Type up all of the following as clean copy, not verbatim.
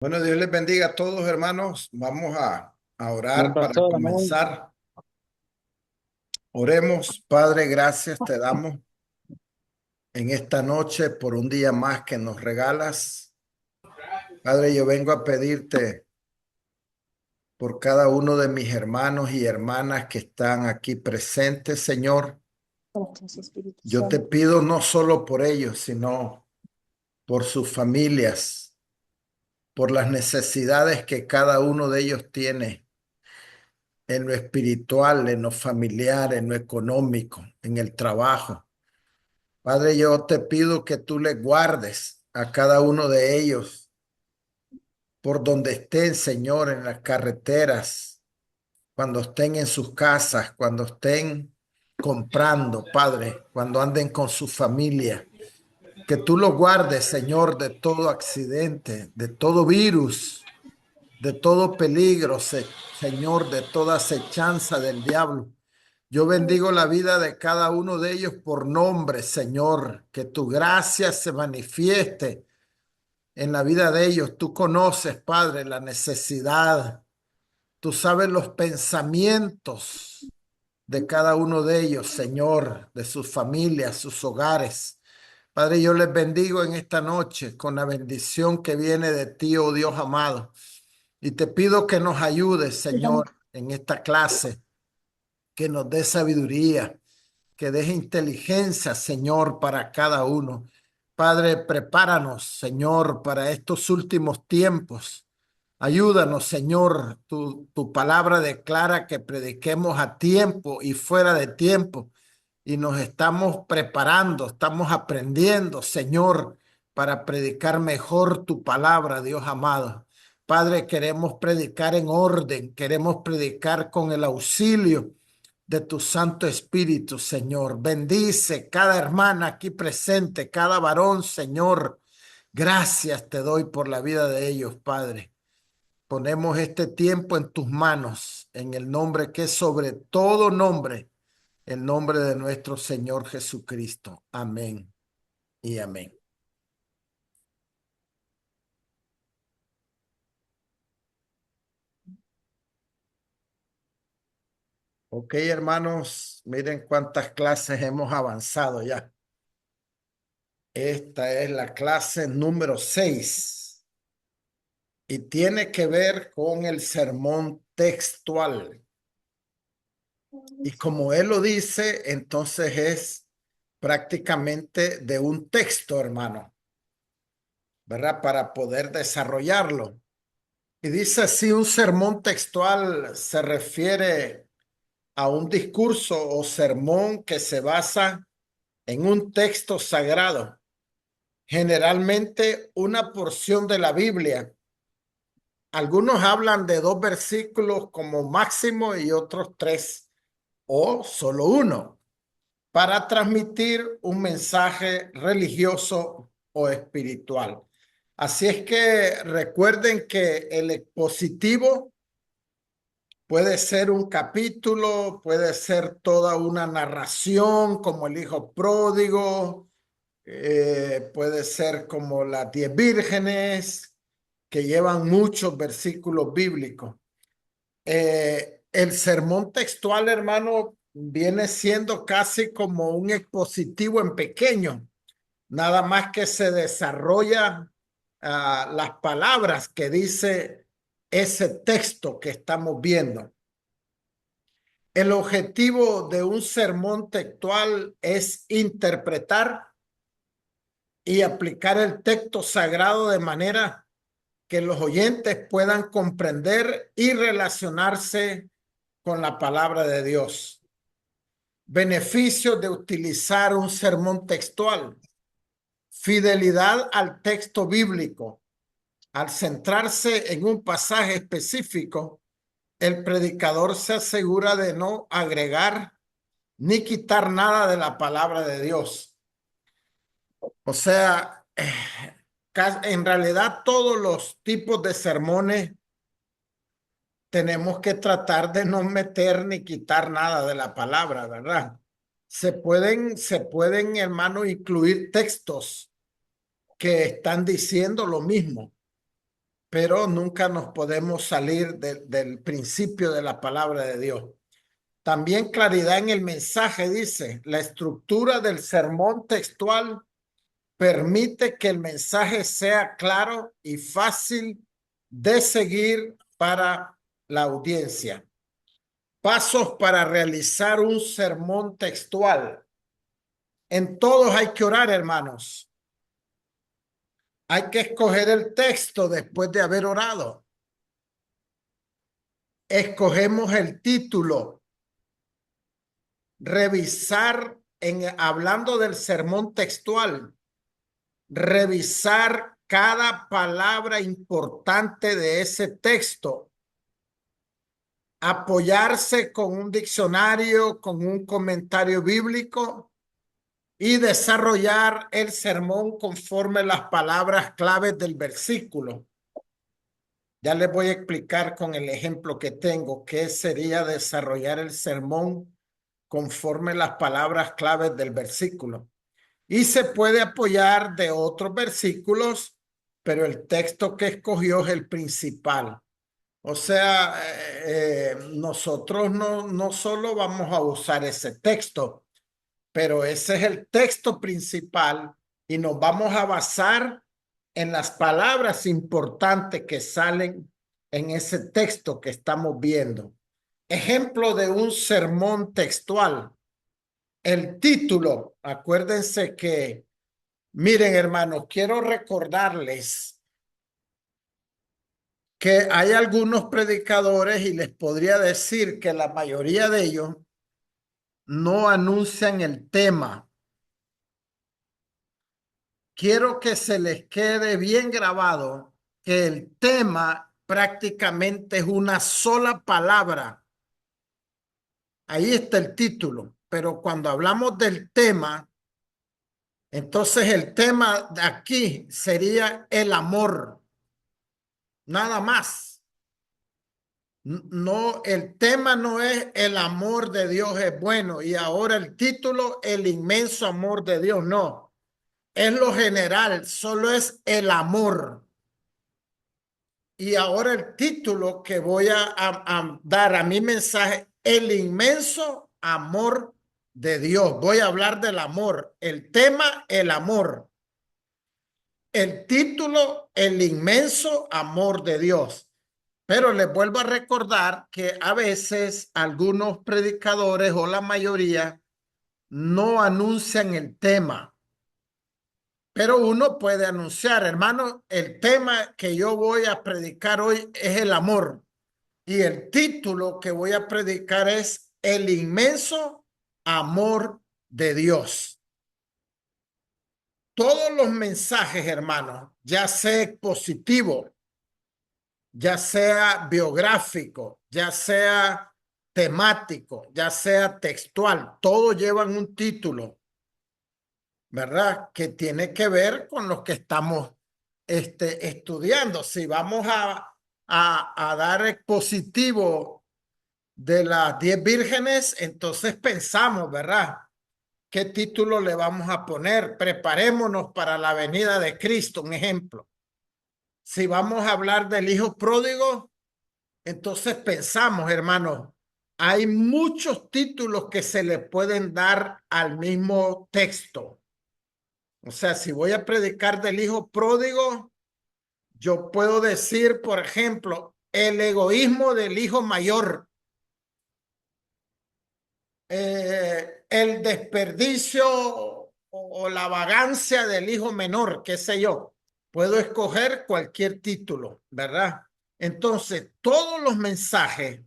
Bueno, Dios les bendiga a todos, hermanos. Vamos a Bien, orar para pastor, amén. comenzar. Oremos, Padre, gracias te damos en esta noche por un día más que nos regalas. Padre, yo vengo a pedirte por cada uno de mis hermanos y hermanas que están aquí presentes, Señor. Gracias, Espíritu Yo te Santo. pido no solo por ellos, sino por sus familias, por las necesidades que cada uno de ellos tiene en lo espiritual, en lo familiar, en lo económico, en el trabajo. Padre, yo te pido que tú le guardes a cada uno de ellos por donde estén, Señor, en las carreteras, cuando estén en sus casas, cuando estén comprando, Padre, cuando anden con su familia. Que tú los guardes, Señor, de todo accidente, de todo virus, de todo peligro, Señor, de toda acechanza del diablo. Yo bendigo la vida de cada uno de ellos por nombre, Señor, que tu gracia se manifieste en la vida de ellos. Tú conoces, Padre, la necesidad. Tú sabes los pensamientos de cada uno de ellos, Señor, de sus familias, sus hogares. Padre, yo les bendigo en esta noche con la bendición que viene de ti, oh Dios amado. Y te pido que nos ayudes, Señor, en esta clase, que nos dé sabiduría, que deje inteligencia, Señor, para cada uno. Padre, prepáranos, Señor, para estos últimos tiempos. Ayúdanos, Señor. Tu palabra declara que prediquemos a tiempo y fuera de tiempo. Y nos estamos preparando, estamos aprendiendo, Señor, para predicar mejor tu palabra, Dios amado. Padre, queremos predicar en orden, queremos predicar con el auxilio de tu Santo Espíritu, Señor. Bendice cada hermana aquí presente, cada varón, Señor. Gracias te doy por la vida de ellos, Padre. Ponemos este tiempo en tus manos, en el nombre que es sobre todo nombre, el nombre de nuestro Señor Jesucristo. Amén y amén. Ok, hermanos, miren cuántas clases hemos avanzado ya. Esta es la clase número 6 y tiene que ver con el sermón textual. Y como él lo dice, entonces es prácticamente de un texto, hermano, ¿verdad? Para poder desarrollarlo. Y dice así, un sermón textual se refiere a un discurso o sermón que se basa en un texto sagrado, generalmente una porción de la Biblia. Algunos hablan de 2 versículos como máximo y otros 3 o solo uno para transmitir un mensaje religioso o espiritual. Así es que recuerden que el expositivo puede ser un capítulo, puede ser toda una narración como el hijo pródigo, puede ser como las 10 vírgenes que llevan muchos versículos bíblicos. El sermón textual, hermano, viene siendo casi como un expositivo en pequeño, nada más que se desarrolla las palabras que dice ese texto que estamos viendo. El objetivo de un sermón textual es interpretar y aplicar el texto sagrado de manera que los oyentes puedan comprender y relacionarse con la palabra de Dios. Beneficios de utilizar un sermón textual. Fidelidad al texto bíblico. Al centrarse en un pasaje específico, el predicador se asegura de no agregar ni quitar nada de la palabra de Dios. O sea, en realidad todos los tipos de sermones tenemos que tratar de no meter ni quitar nada de la palabra, ¿verdad? Se pueden, hermano, incluir textos que están diciendo lo mismo, pero nunca nos podemos salir del principio de la palabra de Dios. También claridad en el mensaje, dice, la estructura del sermón textual permite que el mensaje sea claro y fácil de seguir para la audiencia. Pasos para realizar un sermón textual. En todos hay que orar, hermanos. Hay que escoger el texto después de haber orado. Escogemos el título. Revisar, hablando del sermón textual, revisar cada palabra importante de ese texto, apoyarse con un diccionario, con un comentario bíblico y desarrollar el sermón conforme las palabras claves del versículo. Ya les voy a explicar con el ejemplo que tengo qué sería desarrollar el sermón conforme las palabras claves del versículo. Y se puede apoyar de otros versículos, pero el texto que escogió es el principal. O sea, nosotros no solo vamos a usar ese texto, pero ese es el texto principal y nos vamos a basar en las palabras importantes que salen en ese texto que estamos viendo. Ejemplo de un sermón textual. El título, acuérdense que, miren hermanos, quiero recordarles que hay algunos predicadores y les podría decir que la mayoría de ellos no anuncian el tema. Quiero que se les quede bien grabado que el tema prácticamente es una sola palabra. Ahí está el título, pero cuando hablamos del tema, entonces el tema de aquí sería el amor, nada más. No, el tema no es el amor de Dios es bueno y ahora el título, el inmenso amor de Dios, no. Es lo general, solo es el amor. Y ahora el título que voy a dar a mi mensaje, el inmenso amor de Dios. Voy a hablar del amor. El tema, el amor. El título, el inmenso amor de Dios. Pero les vuelvo a recordar que a veces algunos predicadores o la mayoría no anuncian el tema. Pero uno puede anunciar, hermano, el tema que yo voy a predicar hoy es el amor. Y el título que voy a predicar es el inmenso amor de Dios. Todos los mensajes, hermanos, ya sea positivo, ya sea biográfico, ya sea temático, ya sea textual, todos llevan un título, ¿verdad? Que tiene que ver con lo que estamos estudiando. Si vamos a dar expositivo de las 10 vírgenes, entonces pensamos, ¿verdad? ¿Qué título le vamos a poner? Preparémonos para la venida de Cristo, un ejemplo. Si vamos a hablar del hijo pródigo, entonces pensamos, hermanos, hay muchos títulos que se le pueden dar al mismo texto. O sea, si voy a predicar del hijo pródigo, yo puedo decir, por ejemplo, el egoísmo del hijo mayor, el desperdicio o la vagancia del hijo menor, qué sé yo. Puedo escoger cualquier título, ¿verdad? Entonces, todos los mensajes,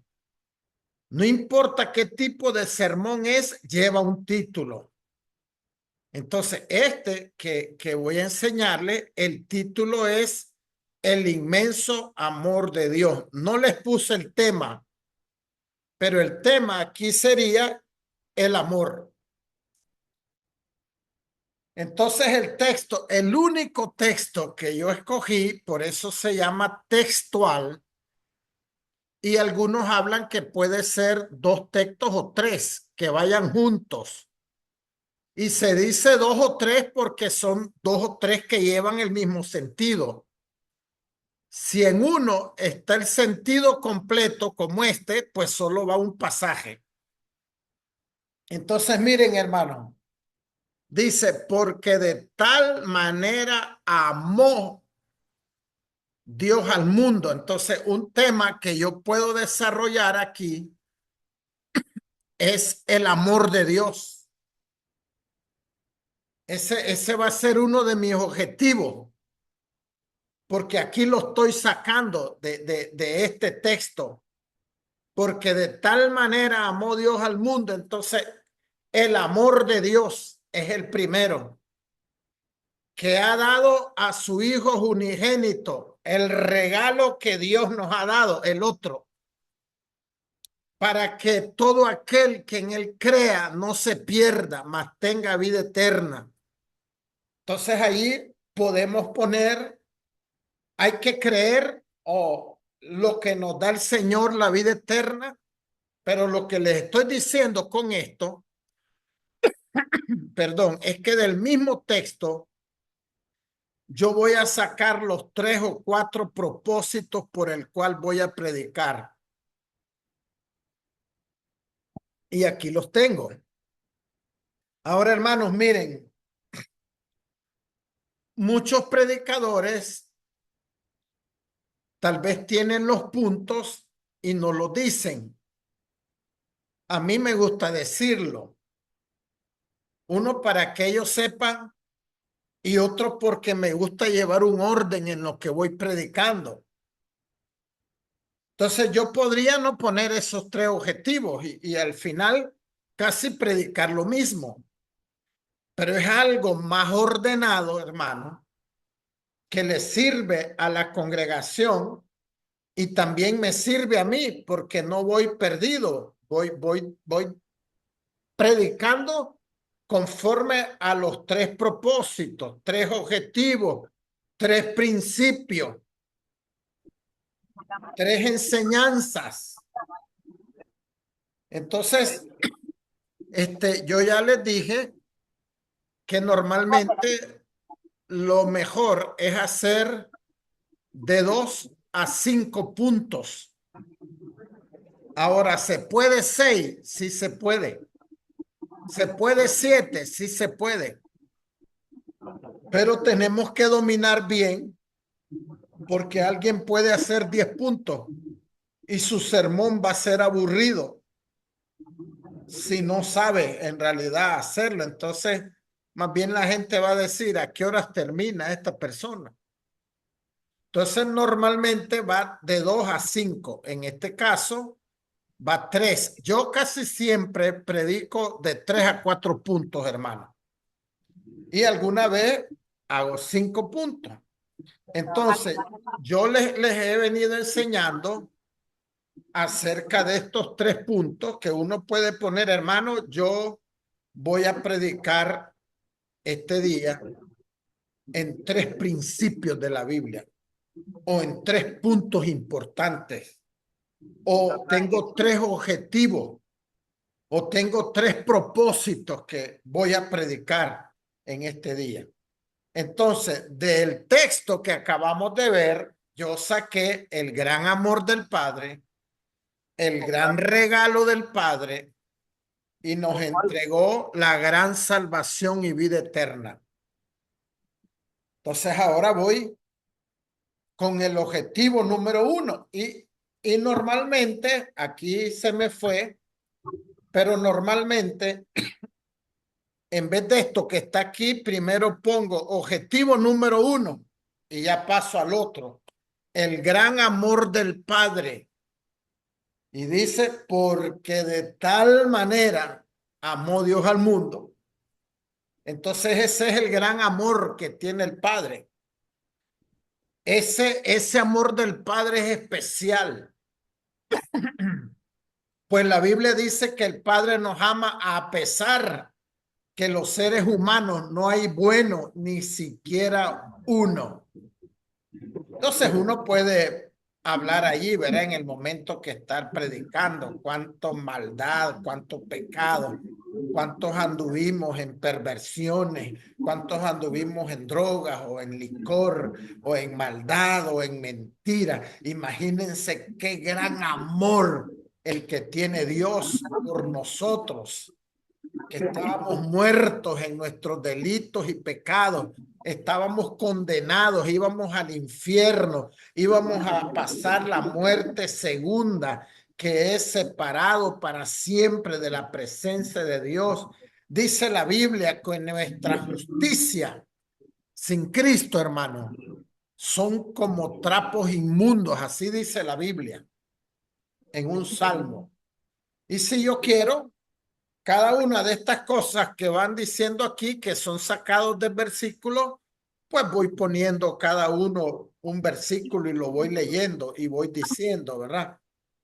no importa qué tipo de sermón es, lleva un título. Entonces, que voy a enseñarle, el título es El inmenso amor de Dios. No les puse el tema, pero el tema aquí sería el amor. Entonces el texto, el único texto que yo escogí, por eso se llama textual, y algunos hablan que puede ser dos textos o tres que vayan juntos. Y se dice dos o tres porque son dos o tres que llevan el mismo sentido. Si en uno está el sentido completo como este, pues solo va un pasaje. Entonces, miren, hermano, dice, porque de tal manera amó Dios al mundo. Entonces, un tema que yo puedo desarrollar aquí es el amor de Dios. Ese va a ser uno de mis objetivos, porque aquí lo estoy sacando de este texto. Porque de tal manera amó Dios al mundo. Entonces, el amor de Dios es el primero, que ha dado a su Hijo unigénito, el regalo que Dios nos ha dado, el otro, para que todo aquel que en él crea no se pierda, mas tenga vida eterna. Entonces ahí podemos poner, hay que creer o lo que nos da el Señor, la vida eterna, pero lo que les estoy diciendo con esto, perdón, es que del mismo texto yo voy a sacar los 3 o 4 propósitos por el cual voy a predicar. Y aquí los tengo. Ahora, hermanos, miren, muchos predicadores tal vez tienen los puntos y no lo dicen. A mí me gusta decirlo. Uno para que ellos sepan y otro porque me gusta llevar un orden en lo que voy predicando. Entonces yo podría no poner esos 3 objetivos y al final casi predicar lo mismo, pero es algo más ordenado, hermano, que le sirve a la congregación y también me sirve a mí porque no voy perdido, voy predicando conforme a los 3 propósitos, 3 objetivos, 3 principios, 3 enseñanzas. Entonces, yo ya les dije que normalmente lo mejor es hacer de 2 a 5 puntos. Ahora, ¿se puede 6? Sí se puede. ¿Se puede 7? Sí se puede. Pero tenemos que dominar bien porque alguien puede hacer 10 puntos y su sermón va a ser aburrido si no sabe en realidad hacerlo. Entonces, más bien la gente va a decir a qué horas termina esta persona. Entonces, normalmente va de 2 a 5. En este caso, va 3. Yo casi siempre predico de 3 a 4 puntos, hermano. Y alguna vez hago 5 puntos. Entonces, yo les he venido enseñando acerca de estos 3 puntos que uno puede poner, hermano. Yo voy a predicar este día en 3 principios de la Biblia o en 3 puntos importantes o tengo 3 objetivos o tengo 3 propósitos que voy a predicar en este día. Entonces, del texto que acabamos de ver, yo saqué el gran amor del Padre, el gran regalo del Padre y nos entregó la gran salvación y vida eterna. Entonces, ahora voy con el objetivo número 1 y normalmente, aquí se me fue, pero normalmente en vez de esto que está aquí, primero pongo objetivo número 1 y ya paso al otro. El gran amor del Padre. Y dice, porque de tal manera amó Dios al mundo. Entonces ese es el gran amor que tiene el Padre. Ese amor del Padre es especial. Pues la Biblia dice que el Padre nos ama a pesar que los seres humanos no hay bueno ni siquiera uno. Entonces uno puede hablar allí, ¿verdad? En el momento que estar predicando, cuánto maldad, cuánto pecado, cuántos anduvimos en perversiones, cuántos anduvimos en drogas o en licor o en maldad o en mentira. Imagínense qué gran amor el que tiene Dios por nosotros, que estábamos muertos en nuestros delitos y pecados, estábamos condenados, íbamos al infierno, íbamos a pasar la muerte segunda, que es separado para siempre de la presencia de Dios. Dice la Biblia que nuestra justicia sin Cristo, hermano, son como trapos inmundos, así dice la Biblia en un salmo. Y si yo quiero, cada una de estas cosas que van diciendo aquí, que son sacados del versículo, pues voy poniendo cada uno un versículo y lo voy leyendo y voy diciendo, ¿verdad?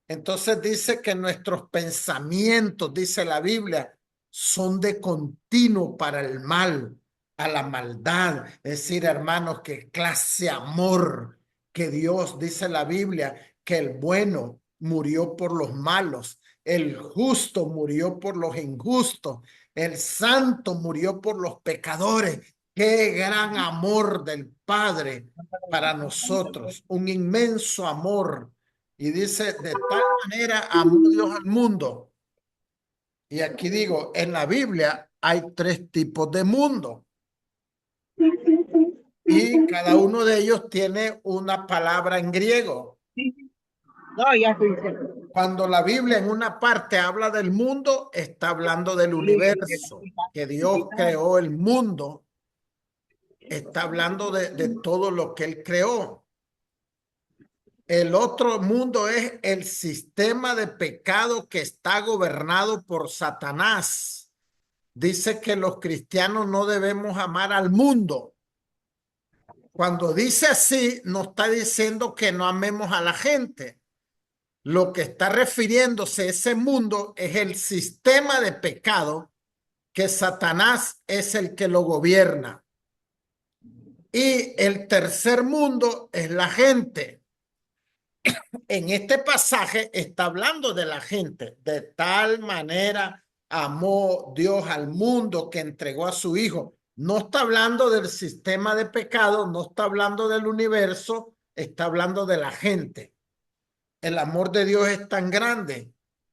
Entonces dice que nuestros pensamientos, dice la Biblia, son de continuo para el mal, a la maldad. Es decir, hermanos, qué clase de amor que Dios, dice la Biblia, que el bueno murió por los malos, el justo murió por los injustos, el santo murió por los pecadores. Qué gran amor del Padre para nosotros, un inmenso amor. Y dice, de tal manera amó Dios al mundo. Y aquí digo, en la Biblia hay tres tipos de mundo y cada uno de ellos tiene una palabra en griego. No, ya estoy diciendo. Cuando la Biblia en una parte habla del mundo, está hablando del universo, que Dios creó el mundo, está hablando de todo lo que Él creó. El otro mundo es el sistema de pecado que está gobernado por Satanás. Dice que los cristianos no debemos amar al mundo. Cuando dice así, no está diciendo que no amemos a la gente. Lo que está refiriéndose a ese mundo es el sistema de pecado que Satanás es el que lo gobierna. Y el tercer mundo es la gente. En este pasaje está hablando de la gente. De tal manera amó Dios al mundo que entregó a su hijo. No está hablando del sistema de pecado, no está hablando del universo, está hablando de la gente. El amor de Dios es tan grande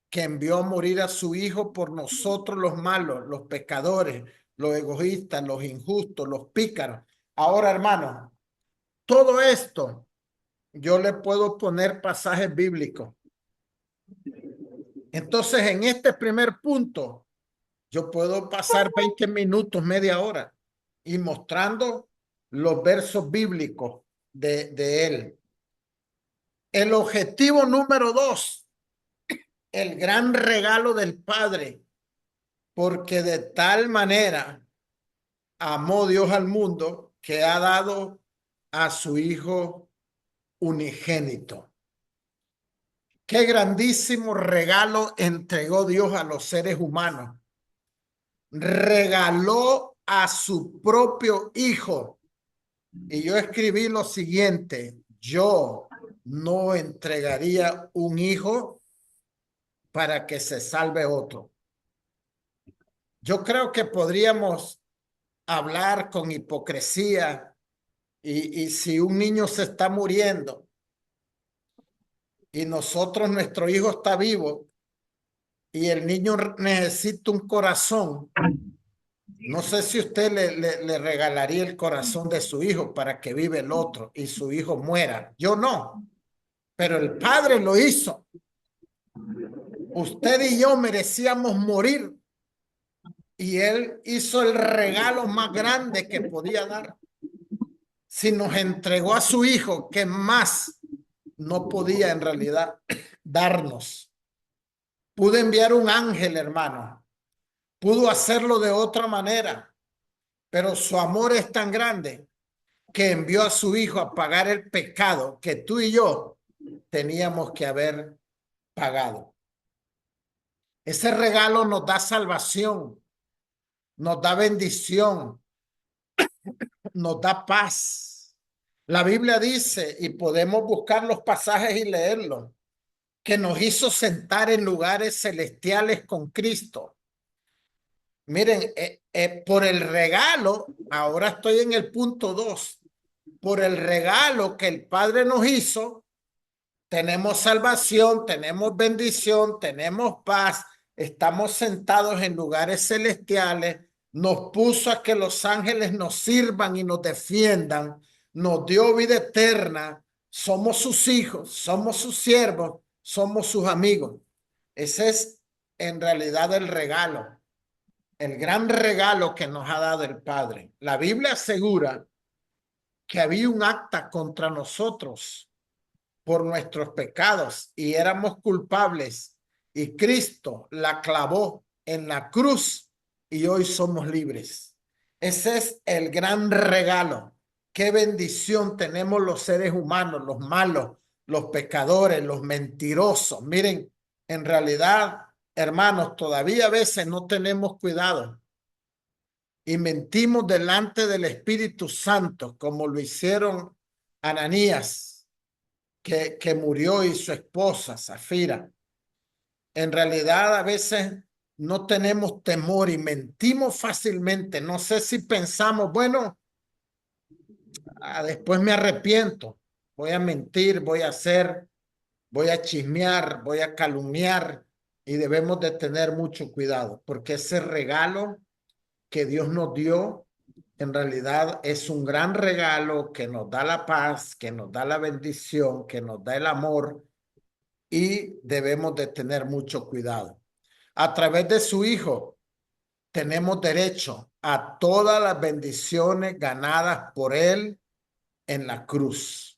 que envió a morir a su hijo por nosotros los malos, los pecadores, los egoístas, los injustos, los pícaros. Ahora, hermano, todo esto yo le puedo poner pasajes bíblicos. Entonces, en este primer punto, yo puedo pasar 20 minutos, media hora, y mostrando los versos bíblicos de él. El objetivo número 2, el gran regalo del Padre, porque de tal manera amó Dios al mundo que ha dado a su Hijo unigénito. Qué grandísimo regalo entregó Dios a los seres humanos. Regaló a su propio hijo. Y yo escribí lo siguiente: yo no entregaría un hijo para que se salve otro. Yo creo que podríamos hablar con hipocresía y si un niño se está muriendo y nosotros, nuestro hijo está vivo y el niño necesita un corazón, no sé si usted le regalaría el corazón de su hijo para que vive el otro y su hijo muera. Yo no, pero el Padre lo hizo. Usted y yo merecíamos morir y Él hizo el regalo más grande que podía dar. Si nos entregó a su hijo, ¿qué más no podía en realidad darnos? Pudo enviar un ángel, hermano. Pudo hacerlo de otra manera, pero su amor es tan grande que envió a su hijo a pagar el pecado que tú y yo teníamos que haber pagado. Ese regalo nos da salvación, nos da bendición, nos da paz. La Biblia dice, y podemos buscar los pasajes y leerlos, que nos hizo sentar en lugares celestiales con Cristo. Miren, por el regalo, ahora estoy en el punto 2, por el regalo que el Padre nos hizo, tenemos salvación, tenemos bendición, tenemos paz, estamos sentados en lugares celestiales, nos puso a que los ángeles nos sirvan y nos defiendan, nos dio vida eterna, somos sus hijos, somos sus siervos, somos sus amigos. Ese es en realidad el regalo, el gran regalo que nos ha dado el Padre. La Biblia asegura que había un acta contra nosotros por nuestros pecados y éramos culpables y Cristo la clavó en la cruz y hoy somos libres. Ese es el gran regalo. Qué bendición tenemos los seres humanos, los malos, los pecadores, los mentirosos. Miren, en realidad, hermanos, todavía a veces no tenemos cuidado y mentimos delante del Espíritu Santo, como lo hicieron Ananías, que murió, y su esposa, Zafira. En realidad, a veces no tenemos temor y mentimos fácilmente. No sé si pensamos, bueno, después me arrepiento, voy a mentir, voy a hacer, voy a chismear, voy a calumniar, y debemos de tener mucho cuidado, porque ese regalo que Dios nos dio, en realidad es un gran regalo que nos da la paz, que nos da la bendición, que nos da el amor, y debemos de tener mucho cuidado. A través de su Hijo tenemos derecho a todas las bendiciones ganadas por Él en la cruz.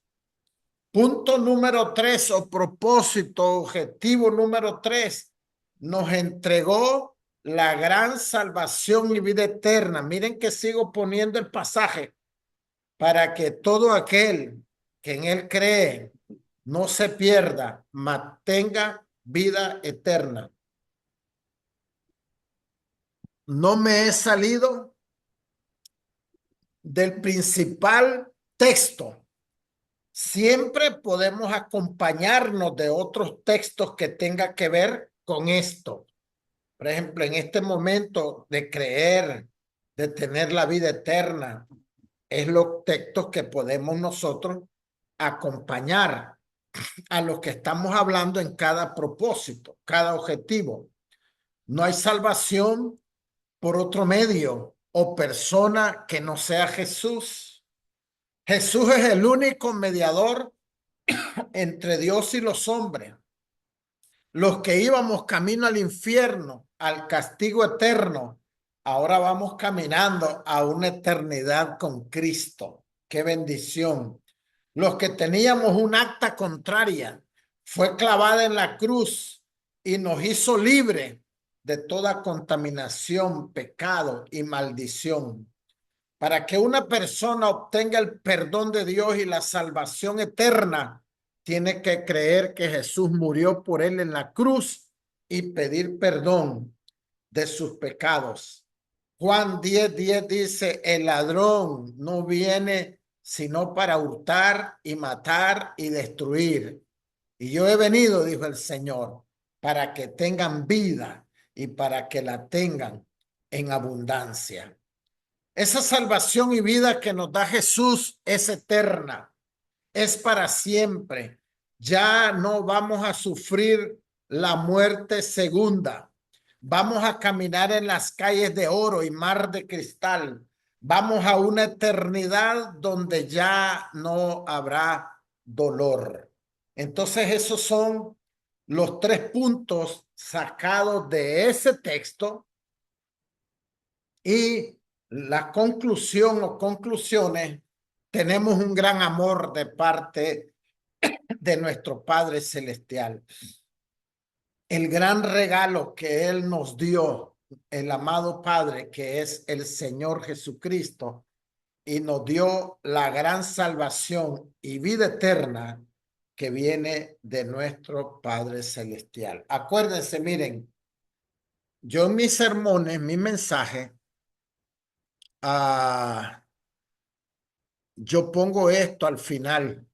Punto número 3, o propósito, objetivo número 3, nos entregó la gran salvación y vida eterna. Miren que sigo poniendo el pasaje, para que todo aquel que en Él cree no se pierda, mas tenga vida eterna. No me he salido del principal texto. Siempre podemos acompañarnos de otros textos que tengan que ver con esto. Por ejemplo, en este momento de creer, de tener la vida eterna, es los textos que podemos nosotros acompañar a los que estamos hablando en cada propósito, cada objetivo. No hay salvación por otro medio o persona que no sea Jesús. Jesús es el único mediador entre Dios y los hombres. Los que íbamos camino al infierno, al castigo eterno, ahora vamos caminando a una eternidad con Cristo. ¡Qué bendición! Los que teníamos un acta contraria, fue clavada en la cruz y nos hizo libre de toda contaminación, pecado y maldición. Para que una persona obtenga el perdón de Dios y la salvación eterna, tiene que creer que Jesús murió por él en la cruz y pedir perdón de sus pecados. Juan 10:10 dice, el ladrón no viene sino para hurtar y matar y destruir. Y yo he venido, dijo el Señor, para que tengan vida y para que la tengan en abundancia. Esa salvación y vida que nos da Jesús es eterna, es para siempre. Ya no vamos a sufrir la muerte segunda. Vamos a caminar en las calles de oro y mar de cristal. Vamos a una eternidad donde ya no habrá dolor. Entonces, esos son los 3 puntos sacados de ese texto, y la conclusión o conclusiones: tenemos un gran amor de parte de nuestro Padre Celestial. El gran regalo que Él nos dio, el amado Padre, que es el Señor Jesucristo, y nos dio la gran salvación y vida eterna que viene de nuestro Padre Celestial. Acuérdense, miren, yo en mis sermones, mi mensaje, yo pongo esto al final.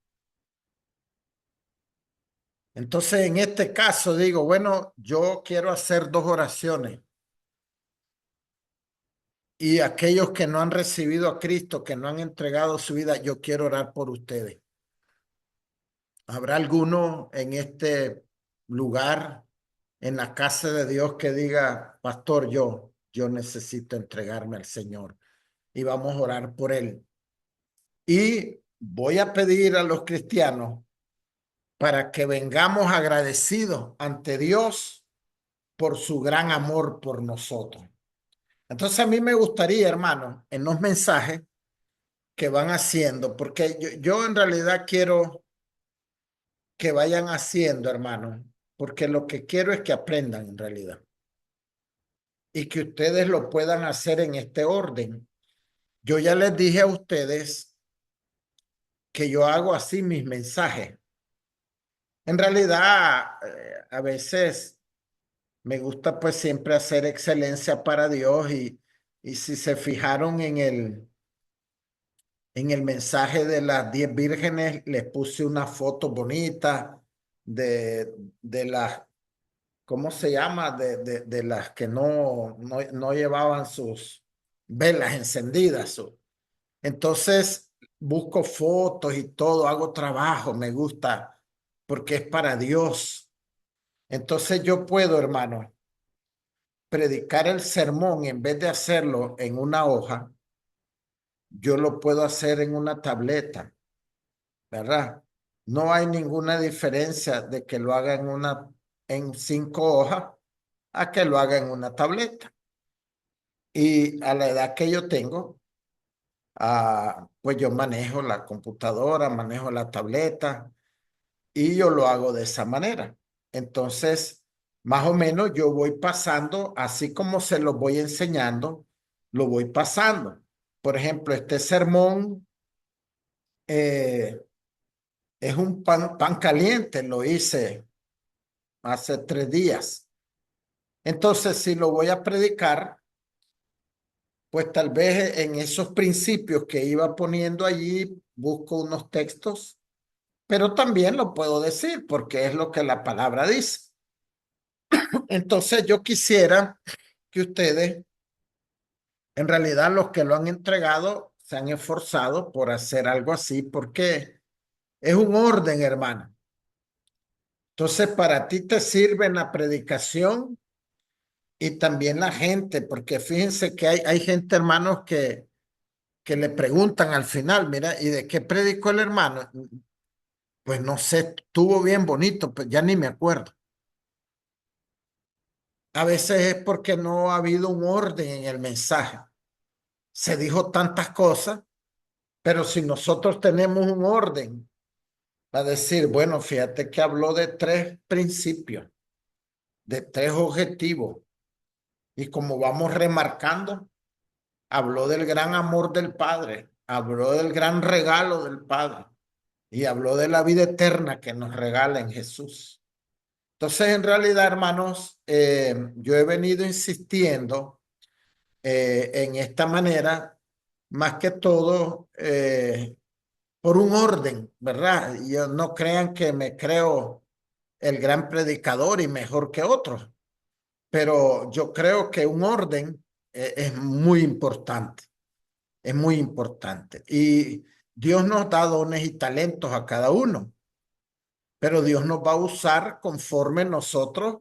Entonces, en este caso digo, bueno, yo quiero hacer 2 oraciones. Y aquellos que no han recibido a Cristo, que no han entregado su vida, yo quiero orar por ustedes. ¿Habrá alguno en este lugar, en la casa de Dios, que diga, pastor, yo necesito entregarme al Señor y vamos a orar por él? Y voy a pedir a los cristianos para que vengamos agradecidos ante Dios por su gran amor por nosotros. Entonces a mí me gustaría, hermano, en los mensajes que van haciendo, porque yo en realidad quiero que vayan haciendo, hermano, porque lo que quiero es que aprendan en realidad y que ustedes lo puedan hacer en este orden. Yo ya les dije a ustedes que yo hago así mis mensajes. En realidad, a veces me gusta pues siempre hacer excelencia para Dios y si se fijaron en el mensaje de las 10 vírgenes, les puse una foto bonita de las, ¿cómo se llama? De las que no llevaban sus velas encendidas. Entonces, busco fotos y todo, hago trabajo, me gusta, porque es para Dios. Entonces yo puedo, hermano, predicar el sermón en vez de hacerlo en una hoja, yo lo puedo hacer en una tableta, ¿verdad? No hay ninguna diferencia de que lo haga en 5 hojas a que lo haga en una tableta. Y a la edad que yo tengo, pues yo manejo la computadora, manejo la tableta y yo lo hago de esa manera. Entonces, más o menos yo voy pasando, así como se lo voy enseñando, lo voy pasando. Por ejemplo, este sermón eh, es un pan caliente, lo hice hace 3 días. Entonces, si lo voy a predicar, pues tal vez en esos principios que iba poniendo allí, busco unos textos, pero también lo puedo decir porque es lo que la palabra dice. Entonces yo quisiera que ustedes, en realidad los que lo han entregado, se han esforzado por hacer algo así, porque es un orden, hermano. Entonces para ti te sirve la predicación y también la gente, porque fíjense que hay gente, hermanos, que le preguntan al final, mira, ¿y de qué predicó el hermano? Pues no sé, estuvo bien bonito, pues ya ni me acuerdo. A veces es porque no ha habido un orden en el mensaje. Se dijo tantas cosas, pero si nosotros tenemos un orden, va a decir, bueno, fíjate que habló de 3 principios, de 3 objetivos, y como vamos remarcando, habló del gran amor del Padre, habló del gran regalo del Padre y habló de la vida eterna que nos regala en Jesús. Entonces, en realidad, hermanos, yo he venido insistiendo en esta manera, más que todo por un orden, ¿verdad? Yo no crean que me creo el gran predicador y mejor que otros, pero yo creo que un orden es muy importante, es muy importante. Y Dios nos da dones y talentos a cada uno, pero Dios nos va a usar conforme nosotros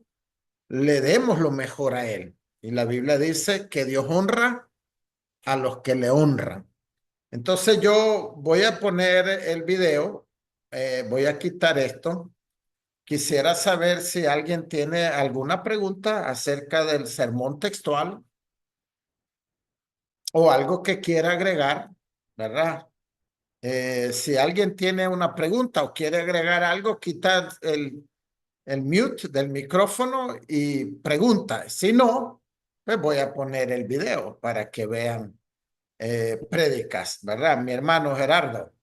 le demos lo mejor a Él. Y la Biblia dice que Dios honra a los que le honran. Entonces yo voy a poner el video, voy a quitar esto. Quisiera saber si alguien tiene alguna pregunta acerca del sermón textual o algo que quiera agregar, ¿verdad? Si alguien tiene una pregunta o quiere agregar algo, quita el mute del micrófono y pregunta. Si no, pues voy a poner el video para que vean prédicas, ¿verdad? Mi hermano Gerardo.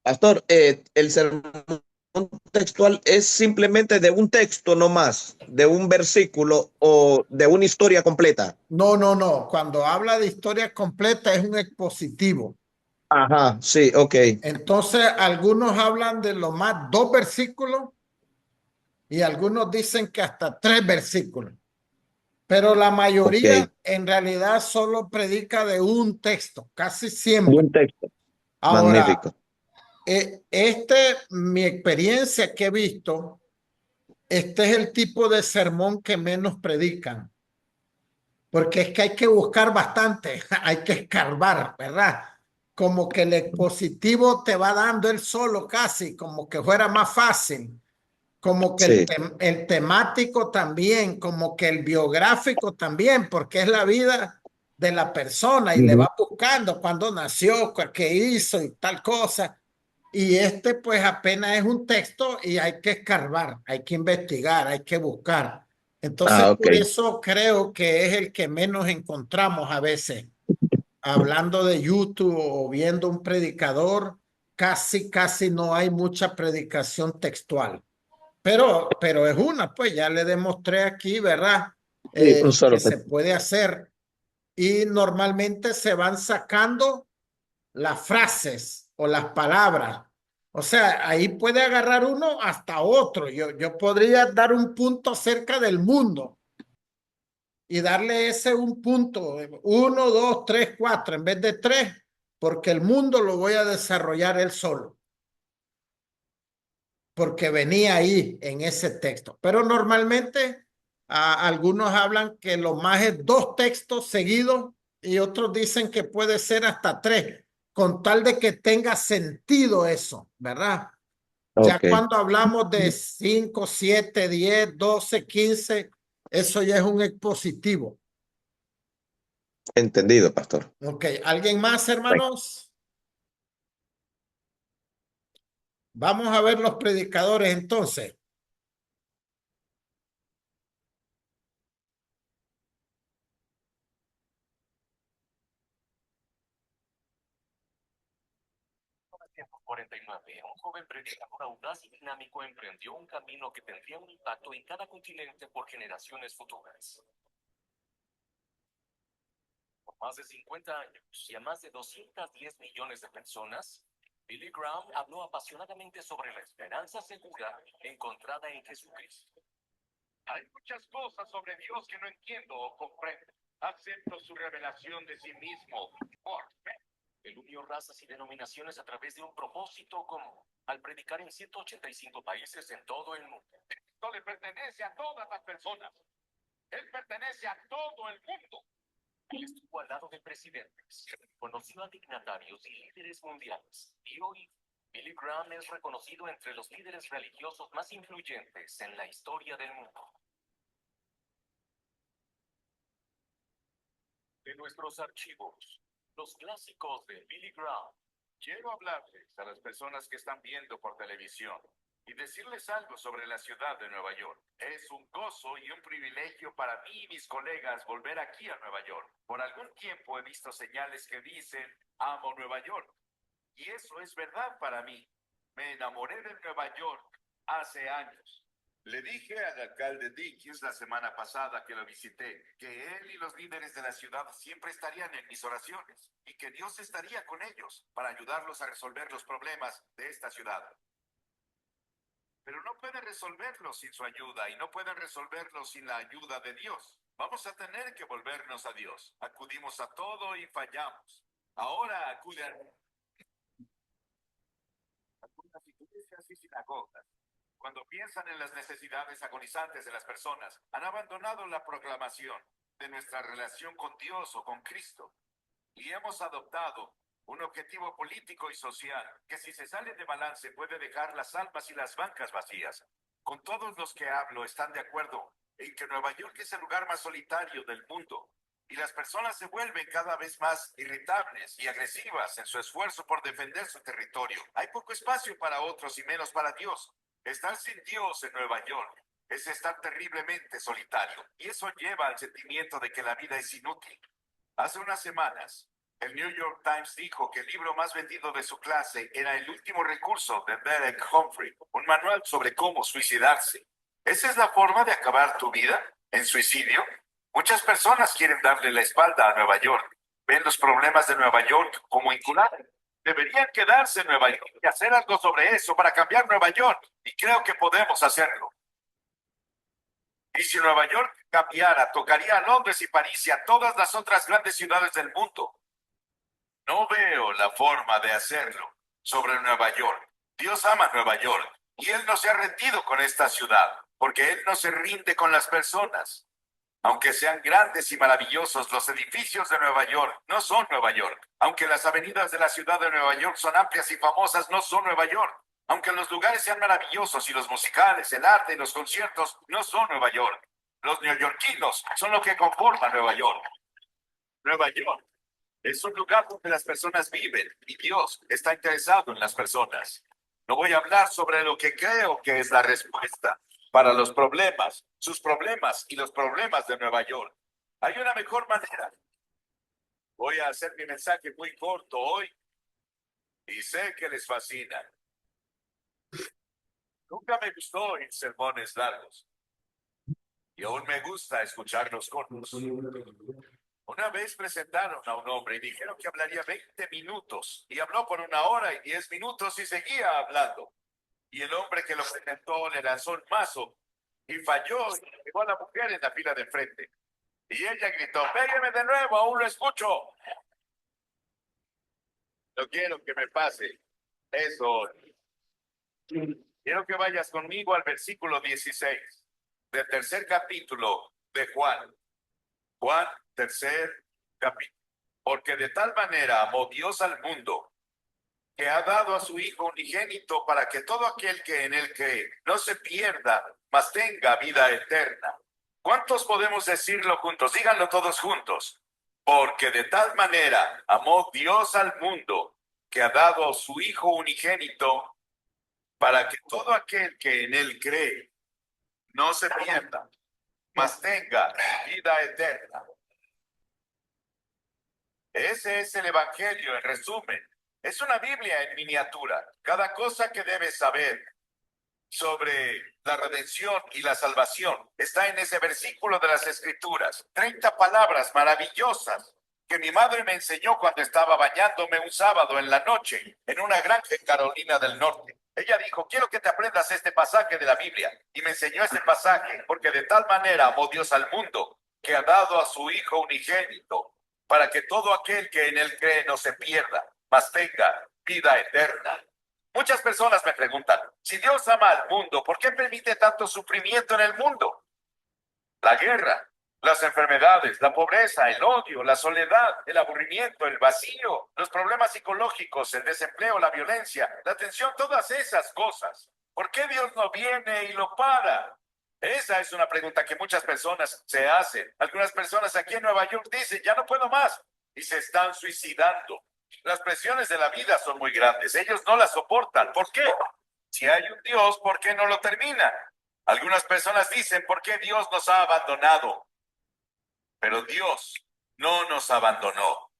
Pastor, el sermón textual es simplemente de un texto nomás, de un versículo o de una historia completa. No, no, no. Cuando habla de historia completa es un expositivo. Ajá, sí, ok. Entonces, algunos hablan de lo más 2 versículos y algunos dicen que hasta 3 versículos. Pero la Ok. mayoría en realidad solo predica de un texto, casi De siempre. un texto. Ahora, Magnífico. mi experiencia que he visto, este es el tipo de sermón que menos predican, porque es que hay que buscar bastante, hay que escarbar, ¿verdad? Como que el expositivo te va dando él solo casi, como que fuera más fácil, como que Sí. el temático también, como que el biográfico también, porque es la vida de la persona y le Ujú. va buscando cuándo nació, qué hizo y tal cosa. Y este pues apenas es un texto y hay que escarbar, hay que investigar, hay que buscar. Entonces Ah, ok. por eso creo que es el que menos encontramos a veces, hablando de YouTube o viendo un predicador, casi no hay mucha predicación textual. Pero es una, pues ya le demostré aquí, ¿verdad? Sí, un Que solo se texto. puede hacer y normalmente se van sacando las frases o las palabras. O sea, ahí puede agarrar uno hasta otro. Yo podría dar un punto acerca del mundo y darle ese un punto, 1, 2, 3, 4, en vez de 3, porque el mundo lo voy a desarrollar él solo, porque venía ahí en ese texto. Pero normalmente algunos hablan que lo más es 2 textos seguidos y otros dicen que puede ser hasta 3, con tal de que tenga sentido eso, ¿verdad? Ya Ok. cuando hablamos de 5, 7, 10, 12, 15, eso ya es un expositivo. Entendido, pastor. Ok, ¿alguien más, Perfecto. hermanos? Vamos a ver los predicadores entonces. En 49, un joven predicador audaz y dinámico emprendió un camino que tendría un impacto en cada continente por generaciones futuras. Por más de 50 años y a más de 210 millones de personas, Billy Graham habló apasionadamente sobre la esperanza segura encontrada en Jesucristo. Hay muchas cosas sobre Dios que no entiendo o comprendo. Acepto su revelación de sí mismo por fe. Él unió razas y denominaciones a través de un propósito común, al predicar en 185 países en todo el mundo. Esto le pertenece a todas las personas. Él pertenece a todo el mundo. Él estuvo al lado de presidentes, conoció a dignatarios y líderes mundiales, y hoy Billy Graham es reconocido entre los líderes religiosos más influyentes en la historia del mundo. De nuestros archivos, los clásicos de Billy Graham. Quiero hablarles a las personas que están viendo por televisión y decirles algo sobre la ciudad de Nueva York. Es un gozo y un privilegio para mí y mis colegas volver aquí a Nueva York. Por algún tiempo he visto señales que dicen, amo Nueva York. Y eso es verdad para mí. Me enamoré de Nueva York hace años. Le dije al alcalde Dickens la semana pasada que lo visité, que él y los líderes de la ciudad siempre estarían en mis oraciones y que Dios estaría con ellos para ayudarlos a resolver los problemas de esta ciudad. Pero no pueden resolverlos sin su ayuda y no pueden resolverlos sin la ayuda de Dios. Vamos a tener que volvernos a Dios. Acudimos a todo y fallamos. Ahora acuden algunas iglesias y sinagogas. Cuando piensan en las necesidades agonizantes de las personas, han abandonado la proclamación de nuestra relación con Dios o con Cristo y hemos adoptado un objetivo político y social que si se sale de balance puede dejar las almas y las bancas vacías. Con todos los que hablo están de acuerdo en que Nueva York es el lugar más solitario del mundo y las personas se vuelven cada vez más irritables y agresivas en su esfuerzo por defender su territorio. Hay poco espacio para otros y menos para Dios. Estar sin Dios en Nueva York es estar terriblemente solitario y eso lleva al sentimiento de que la vida es inútil. Hace unas semanas, el New York Times dijo que el libro más vendido de su clase era El último recurso de Derek Humphrey, un manual sobre cómo suicidarse. ¿Esa es la forma de acabar tu vida? ¿En suicidio? Muchas personas quieren darle la espalda a Nueva York. Ven los problemas de Nueva York como incurables. deberían quedarse en Nueva York y hacer algo sobre eso para cambiar Nueva York. Y creo que podemos hacerlo. Y si Nueva York cambiara, tocaría a Londres y París y a todas las otras grandes ciudades del mundo. No veo la forma de hacerlo sobre Nueva York. Dios ama Nueva York y Él no se ha rendido con esta ciudad, porque Él no se rinde con las personas. Aunque sean grandes y maravillosos, los edificios de Nueva York no son Nueva York. Aunque las avenidas de la ciudad de Nueva York son amplias y famosas, no son Nueva York. Aunque los lugares sean maravillosos y los musicales, el arte y los conciertos no son Nueva York. Los neoyorquinos son lo que conforman Nueva York. Nueva York es un lugar donde las personas viven y Dios está interesado en las personas. No voy a hablar sobre lo que creo que es la respuesta para los problemas, sus problemas y los problemas de Nueva York. Hay una mejor manera. Voy a hacer mi mensaje muy corto hoy y sé que les fascina. Nunca me gustó oír sermones largos y aún me gusta escucharlos cortos. Una vez presentaron a un hombre y dijeron que hablaría 20 minutos y habló por 1 hora y 10 minutos y seguía hablando. Y el hombre que lo presentó le lanzó un mazo y falló y pegó a la mujer en la fila de frente. Y ella gritó, pégueme de nuevo, aún lo escucho. No quiero que me pase eso. Quiero que vayas conmigo al versículo 16 del tercer capítulo de Juan. Juan, tercer capítulo. Porque de tal manera amó Dios al mundo, que ha dado a su Hijo unigénito para que todo aquel que en él cree no se pierda, mas tenga vida eterna. ¿Cuántos podemos decirlo juntos? Díganlo todos juntos. Porque de tal manera amó Dios al mundo, que ha dado a su Hijo unigénito para que todo aquel que en él cree no se pierda, mas tenga vida eterna. Ese es el Evangelio en resumen. Es una Biblia en miniatura. Cada cosa que debes saber sobre la redención y la salvación está en ese versículo de las Escrituras. 30 palabras maravillosas que mi madre me enseñó cuando estaba bañándome un sábado en la noche en una granja en Carolina del Norte. Ella dijo, quiero que te aprendas este pasaje de la Biblia. Y me enseñó este pasaje porque de tal manera amó Dios al mundo que ha dado a su Hijo unigénito para que todo aquel que en él cree no se pierda, mas tenga vida eterna. Muchas personas me preguntan, si Dios ama al mundo, ¿por qué permite tanto sufrimiento en el mundo? La guerra, las enfermedades, la pobreza, el odio, la soledad, el aburrimiento, el vacío, los problemas psicológicos, el desempleo, la violencia, la tensión, todas esas cosas. ¿Por qué Dios no viene y lo para? Esa es una pregunta que muchas personas se hacen. Algunas personas aquí en Nueva York dicen, ya no puedo más, y se están suicidando. Las presiones de la vida son muy grandes. Ellos no las soportan. ¿Por qué? Si hay un Dios, ¿por qué no lo termina? Algunas personas dicen, ¿por qué Dios nos ha abandonado? Pero Dios no nos abandonó.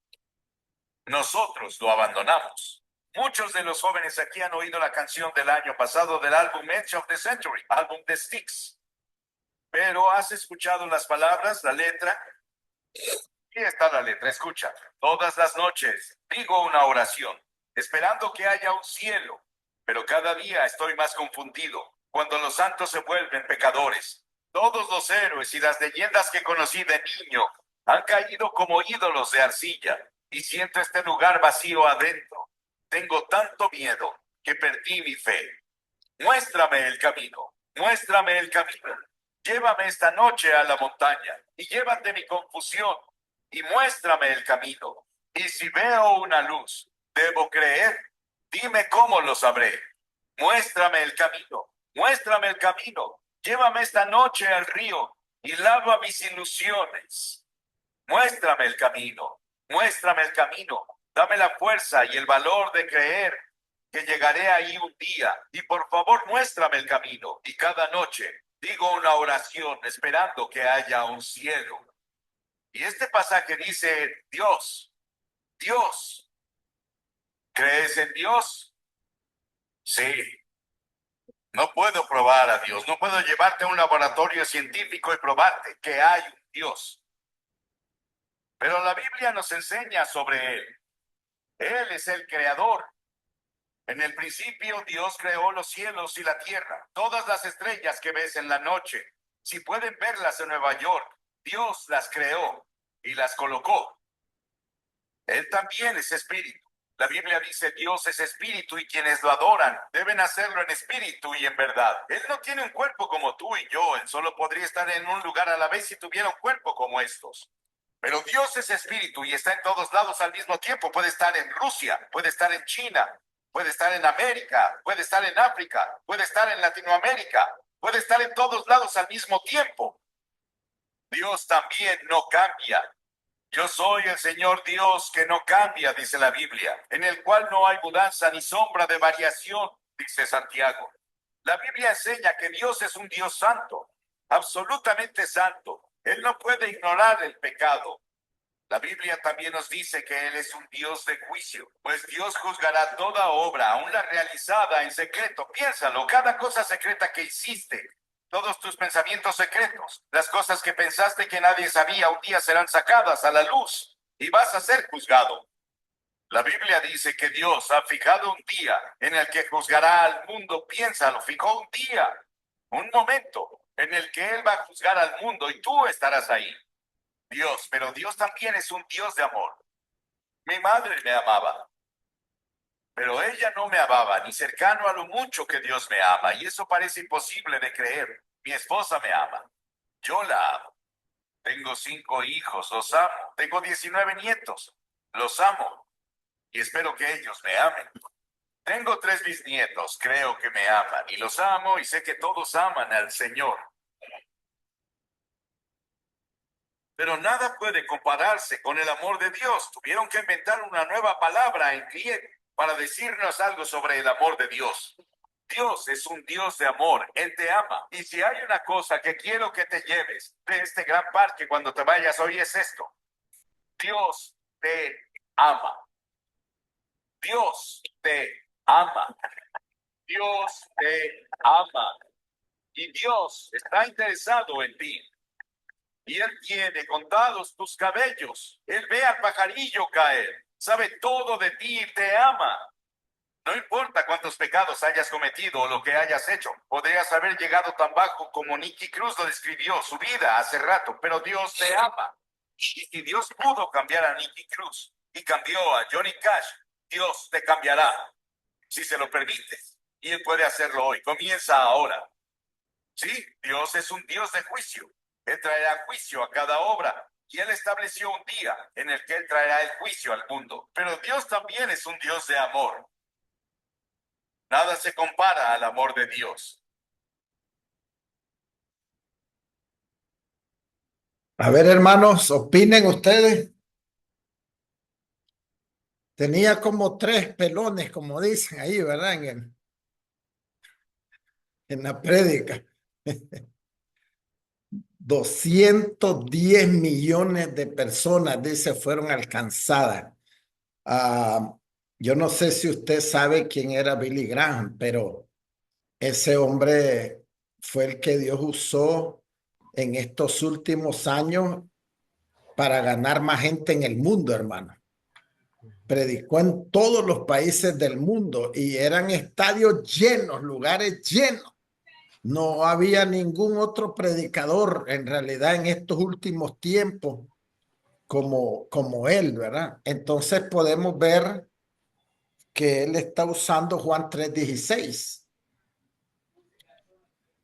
Nosotros lo abandonamos. Muchos de los jóvenes aquí han oído la canción del año pasado del álbum Edge of the Century, álbum de Styx. Pero ¿has escuchado las palabras, la letra? Aquí está la letra, escucha. Todas las noches digo una oración, esperando que haya un cielo, pero cada día estoy más confundido cuando los santos se vuelven pecadores. Todos los héroes y las leyendas que conocí de niño han caído como ídolos de arcilla y siento este lugar vacío adentro. Tengo tanto miedo que perdí mi fe. Muéstrame el camino, muéstrame el camino. Llévame esta noche a la montaña y llévate mi confusión y muéstrame el camino. Y si veo una luz, ¿debo creer? Dime cómo lo sabré. Muéstrame el camino, muéstrame el camino. Llévame esta noche al río y lava mis ilusiones. Muéstrame el camino, muéstrame el camino. Dame la fuerza y el valor de creer que llegaré ahí un día. Y por favor, muéstrame el camino. Y cada noche digo una oración esperando que haya un cielo. Y este pasaje dice, Dios, Dios. ¿Crees en Dios? Sí. No puedo probar a Dios. No puedo llevarte a un laboratorio científico y probarte que hay un Dios. Pero la Biblia nos enseña sobre Él. Él es el creador. En el principio Dios creó los cielos y la tierra, todas las estrellas que ves en la noche. Si pueden verlas en Nueva York, Dios las creó y las colocó. Él también es espíritu. La Biblia dice Dios es espíritu y quienes lo adoran deben hacerlo en espíritu y en verdad. Él no tiene un cuerpo como tú y yo. Él solo podría estar en un lugar a la vez si tuviera un cuerpo como estos. Pero Dios es espíritu y está en todos lados al mismo tiempo. Puede estar en Rusia, puede estar en China, puede estar en América, puede estar en África, puede estar en Latinoamérica, puede estar en todos lados al mismo tiempo. Dios también no cambia. Yo soy el Señor Dios que no cambia, dice la Biblia, en el cual no hay mudanza ni sombra de variación, dice Santiago. La Biblia enseña que Dios es un Dios santo, absolutamente santo. Él no puede ignorar el pecado. La Biblia también nos dice que Él es un Dios de juicio, pues Dios juzgará toda obra, aun la realizada en secreto. Piénsalo, cada cosa secreta que hiciste, todos tus pensamientos secretos, las cosas que pensaste que nadie sabía, un día serán sacadas a la luz y vas a ser juzgado. La Biblia dice que Dios ha fijado un día en el que juzgará al mundo. Piénsalo, fijó un día, un momento en el que Él va a juzgar al mundo y tú estarás ahí. Dios, pero Dios también es un Dios de amor. Mi madre me amaba, pero ella no me amaba ni cercano a lo mucho que Dios me ama, y eso parece imposible de creer. Mi esposa me ama, yo la amo. Tengo 5 hijos, los amo. Tengo 19 nietos, los amo, y espero que ellos me amen. Tengo 3 bisnietos, creo que me aman, y los amo, y sé que todos aman al Señor. Pero nada puede compararse con el amor de Dios. Tuvieron que inventar una nueva palabra en griego para decirnos algo sobre el amor de Dios. Dios es un Dios de amor. Él te ama. Y si hay una cosa que quiero que te lleves de este gran parque cuando te vayas hoy es esto. Dios te ama. Dios te ama. Dios te ama. Y Dios está interesado en ti. Y Él tiene contados tus cabellos. Él ve al pajarillo caer. Sabe todo de ti y te ama. No importa cuántos pecados hayas cometido o lo que hayas hecho. Podrías haber llegado tan bajo como Nicky Cruz lo describió su vida hace rato, pero Dios te ama. Y si Dios pudo cambiar a Nicky Cruz y cambió a Johnny Cash, Dios te cambiará si se lo permites. Y Él puede hacerlo hoy. Comienza ahora. Sí, Dios es un Dios de juicio. Él traerá juicio a cada obra. Y Él estableció un día en el que Él traerá el juicio al mundo. Pero Dios también es un Dios de amor. Nada se compara al amor de Dios. A ver, hermanos, opinen ustedes. Tenía como 3 pelones, como dicen ahí, ¿verdad? En la prédica. 210 millones de personas, dice, fueron alcanzadas. Yo no sé si usted sabe quién era Billy Graham, pero ese hombre fue el que Dios usó en estos últimos años para ganar más gente en el mundo, hermano. Predicó en todos los países del mundo y eran estadios llenos, lugares llenos. No había ningún otro predicador en realidad en estos últimos tiempos como él, ¿verdad? Entonces podemos ver que él está usando Juan 3:16.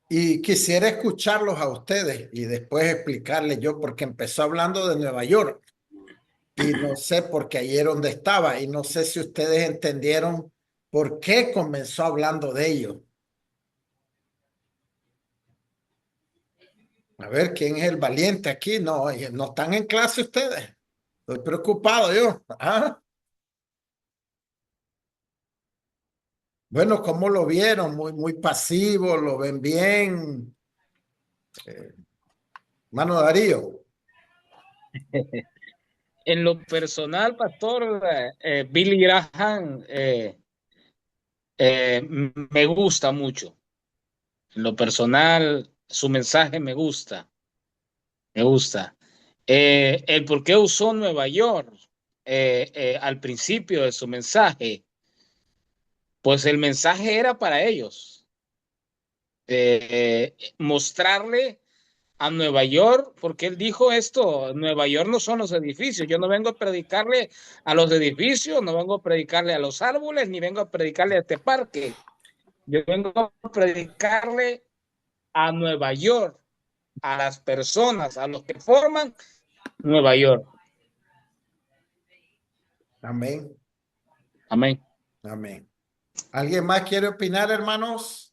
Y quisiera escucharlos a ustedes y después explicarles yo, porque empezó hablando de Nueva York y no sé por qué ayer donde estaba y no sé si ustedes entendieron por qué comenzó hablando de ello. A ver, ¿quién es el valiente aquí? No, no están en clase ustedes. Estoy preocupado yo. ¿Ah? Bueno, ¿cómo lo vieron? Muy pasivo, ¿lo ven bien? Mano Darío. En lo personal, pastor, Billy Graham me gusta mucho. En lo personal, su mensaje me gusta. Me gusta. El por qué usó Nueva York. al principio de su mensaje, pues el mensaje era para ellos, mostrarle a Nueva York, porque él dijo esto: Nueva York no son los edificios, yo no vengo a predicarle a los edificios, no vengo a predicarle a los árboles, ni vengo a predicarle a este parque, yo vengo a predicarle a Nueva York, a las personas, a los que forman Nueva York. Amén. Amén. Amén. ¿Alguien más quiere opinar, hermanos?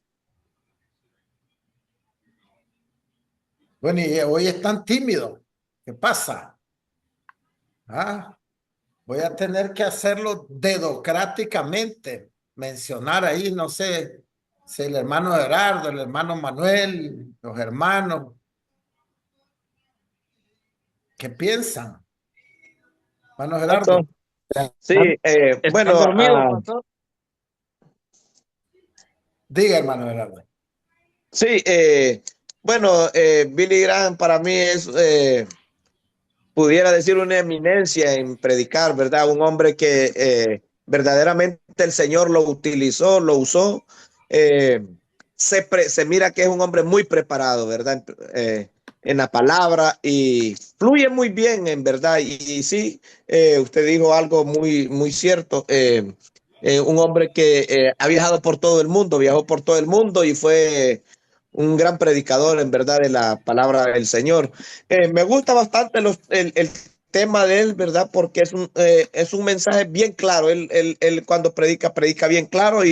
Bueno, y hoy están tímidos. ¿Qué pasa? Voy a tener que hacerlo dedocráticamente. Mencionar ahí, no sé, si el hermano Gerardo, el hermano Manuel, los hermanos. ¿Qué piensan? Hermano Gerardo. Sí, ¿Están bueno, dormidos, pastor? Diga, hermano Gerardo. sí, bueno, Billy Graham para mí es, pudiera decir, una eminencia en predicar, ¿verdad? Un hombre que verdaderamente el Señor lo utilizó, lo usó. Se mira que es un hombre muy preparado, ¿verdad? En la palabra, y fluye muy bien, en verdad. Y sí, usted dijo algo muy, muy cierto. Un hombre que ha viajado por todo el mundo, viajó por todo el mundo y fue un gran predicador, en verdad, de la palabra del Señor. Me gusta bastante el tema de él, ¿verdad? Porque es un mensaje bien claro. Él cuando predica, predica bien claro,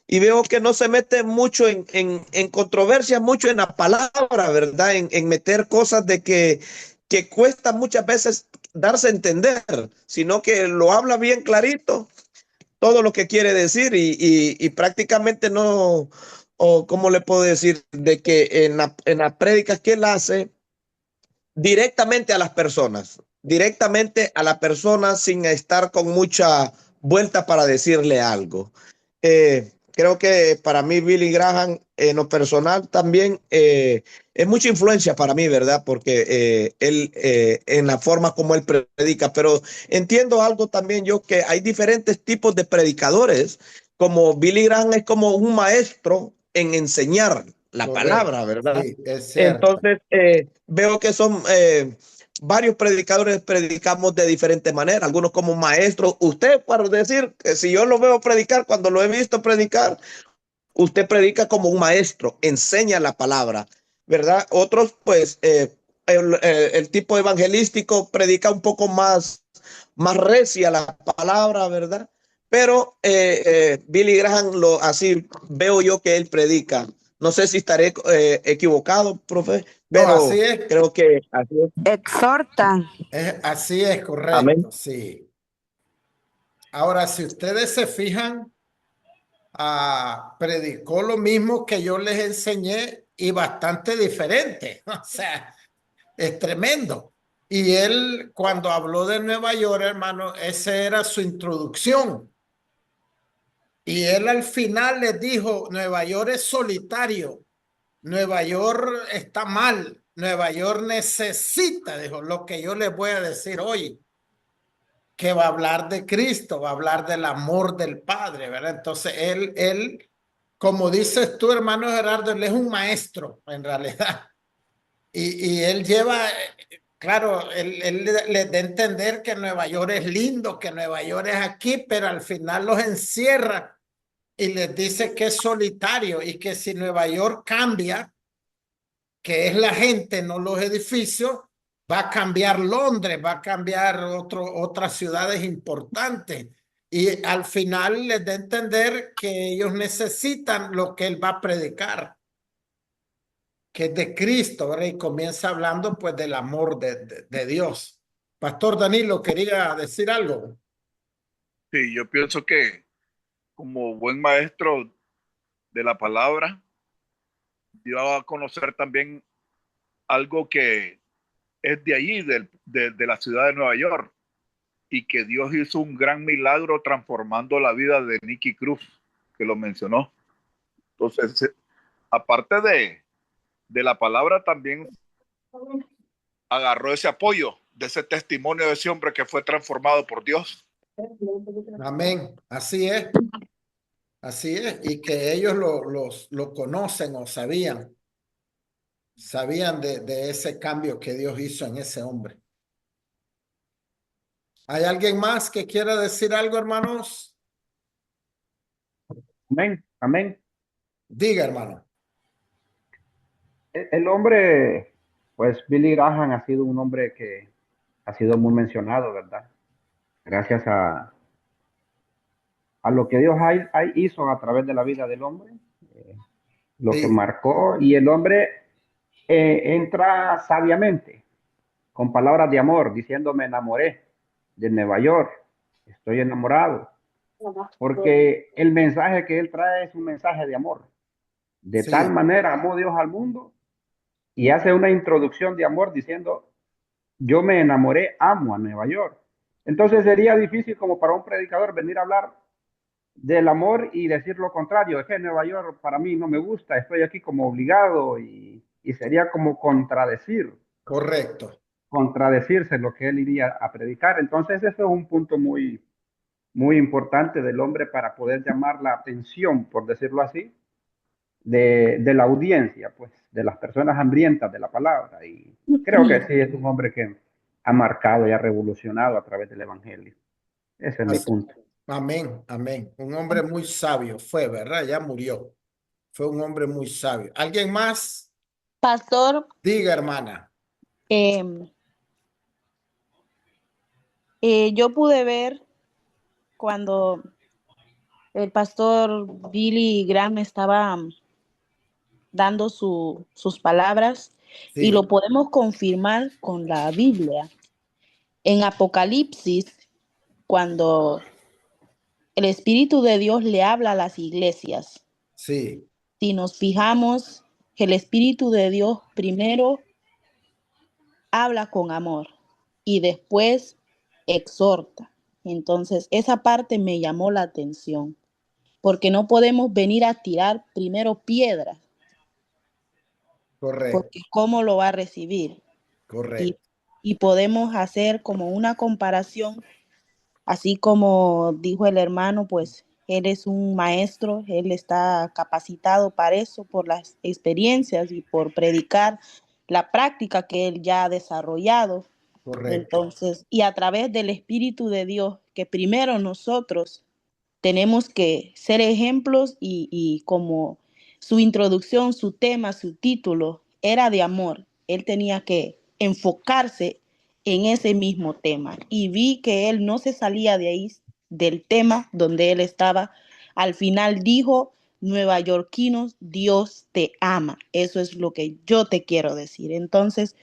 y veo que no se mete mucho en controversias, mucho en la palabra, ¿verdad? En meter cosas de que cuesta muchas veces darse a entender, sino que lo habla bien clarito, todo lo que quiere decir, y prácticamente no, o cómo le puedo decir, de que en las prédicas que él hace, directamente a la persona sin estar con mucha vuelta para decirle algo. Creo que para mí Billy Graham, en lo personal también, es mucha influencia para mí, ¿verdad? Porque él, en la forma como él predica, pero entiendo algo también yo, que hay diferentes tipos de predicadores, como Billy Graham es como un maestro en enseñar la Correcto. palabra, ¿verdad? Sí, es cierto. Entonces, veo que son varios predicadores, predicamos de diferente manera, algunos como maestros. Usted, para decir que si yo lo veo predicar, cuando lo he visto predicar, usted predica como un maestro, enseña la palabra, ¿verdad? Otros, pues, el tipo evangelístico predica un poco más recia la palabra, ¿verdad? Pero Billy Graham, así veo yo que él predica. No sé si estaré equivocado, profe, No, pero así es. creo que así es. Exhortan. Así es, Amén. correcto, sí. Ahora, si ustedes se fijan, predicó lo mismo que yo les enseñé y bastante diferente. O sea, es tremendo. Y él, cuando habló de Nueva York, hermano, esa era su introducción. Y él al final les dijo: Nueva York es solitario, Nueva York está mal, Nueva York necesita, dijo, lo que yo les voy a decir hoy, que va a hablar de Cristo, va a hablar del amor del Padre, ¿verdad? Entonces él, como dices tú, hermano Gerardo, él es un maestro en realidad. Y él lleva, claro, él les da a entender que Nueva York es lindo, que Nueva York es aquí, pero al final los encierra y les dice que es solitario y que si Nueva York cambia, que es la gente, no los edificios, va a cambiar Londres, va a cambiar otras ciudades importantes. Y al final les da a entender que ellos necesitan lo que él va a predicar, que es de Cristo, ¿verdad? Y comienza hablando pues del amor de Dios. Pastor Danilo, ¿quería decir algo? Sí, yo pienso que como buen maestro de la palabra, dio a conocer también algo que es de allí, de la ciudad de Nueva York, y que Dios hizo un gran milagro transformando la vida de Nicky Cruz, que lo mencionó. Entonces, aparte de la palabra, también agarró ese apoyo de ese testimonio de ese hombre que fue transformado por Dios. Amén. Así es. Así es. Y que ellos lo conocen o sabían de ese cambio que Dios hizo en ese hombre. ¿Hay alguien más que quiera decir algo, hermanos? Amén, amén. Diga, hermano. El hombre, pues Billy Graham ha sido un hombre que ha sido muy mencionado, ¿verdad? Gracias a lo que Dios hizo a través de la vida del hombre, lo que Sí, marcó, y el hombre entra sabiamente, con palabras de amor, diciendo: me enamoré de Nueva York, estoy enamorado, porque el mensaje que él trae es un mensaje de amor. De tal sí, manera amó Dios al mundo, y hace una introducción de amor diciendo: yo me enamoré, amo a Nueva York. Entonces sería difícil como para un predicador venir a hablar del amor y decir lo contrario. Es que Nueva York para mí no me gusta, estoy aquí como obligado, y sería como correcto. contradecirse lo que él iría a predicar. Entonces eso es un punto muy, muy importante del hombre para poder llamar la atención, por decirlo así, de la audiencia, pues, de las personas hambrientas de la palabra. Y creo que sí es un hombre que ha marcado y ha revolucionado a través del evangelio. Ese es mi Así- punto. Amén, amén. Un hombre muy sabio fue, ¿verdad? Ya murió. Fue un hombre muy sabio. ¿Alguien más? Pastor, Diga, hermana. em, yo pude ver cuando el pastor Billy Graham estaba dando sus palabras, y lo Sí, podemos confirmar con la Biblia. En Apocalipsis, cuando el Espíritu de Dios le habla a las iglesias, sí, si nos fijamos, el Espíritu de Dios primero habla con amor y después exhorta. Entonces, esa parte me llamó la atención, porque no podemos venir a tirar primero piedras, correcto, porque ¿cómo lo va a recibir? Y, correcto. y podemos hacer como una comparación, así como dijo el hermano, pues él es un maestro, él está capacitado para eso por las experiencias y por predicar la práctica que él ya ha desarrollado. Correcto, Entonces, y a través del Espíritu de Dios, que primero nosotros tenemos que ser ejemplos, y como su introducción, su tema, su título era de amor, él tenía que enfocarse en ese mismo tema. Y vi que él no se salía de ahí, del tema donde él estaba. Al final dijo: nuevayorquinos, Dios te ama. Eso es lo que yo te quiero decir. Entonces,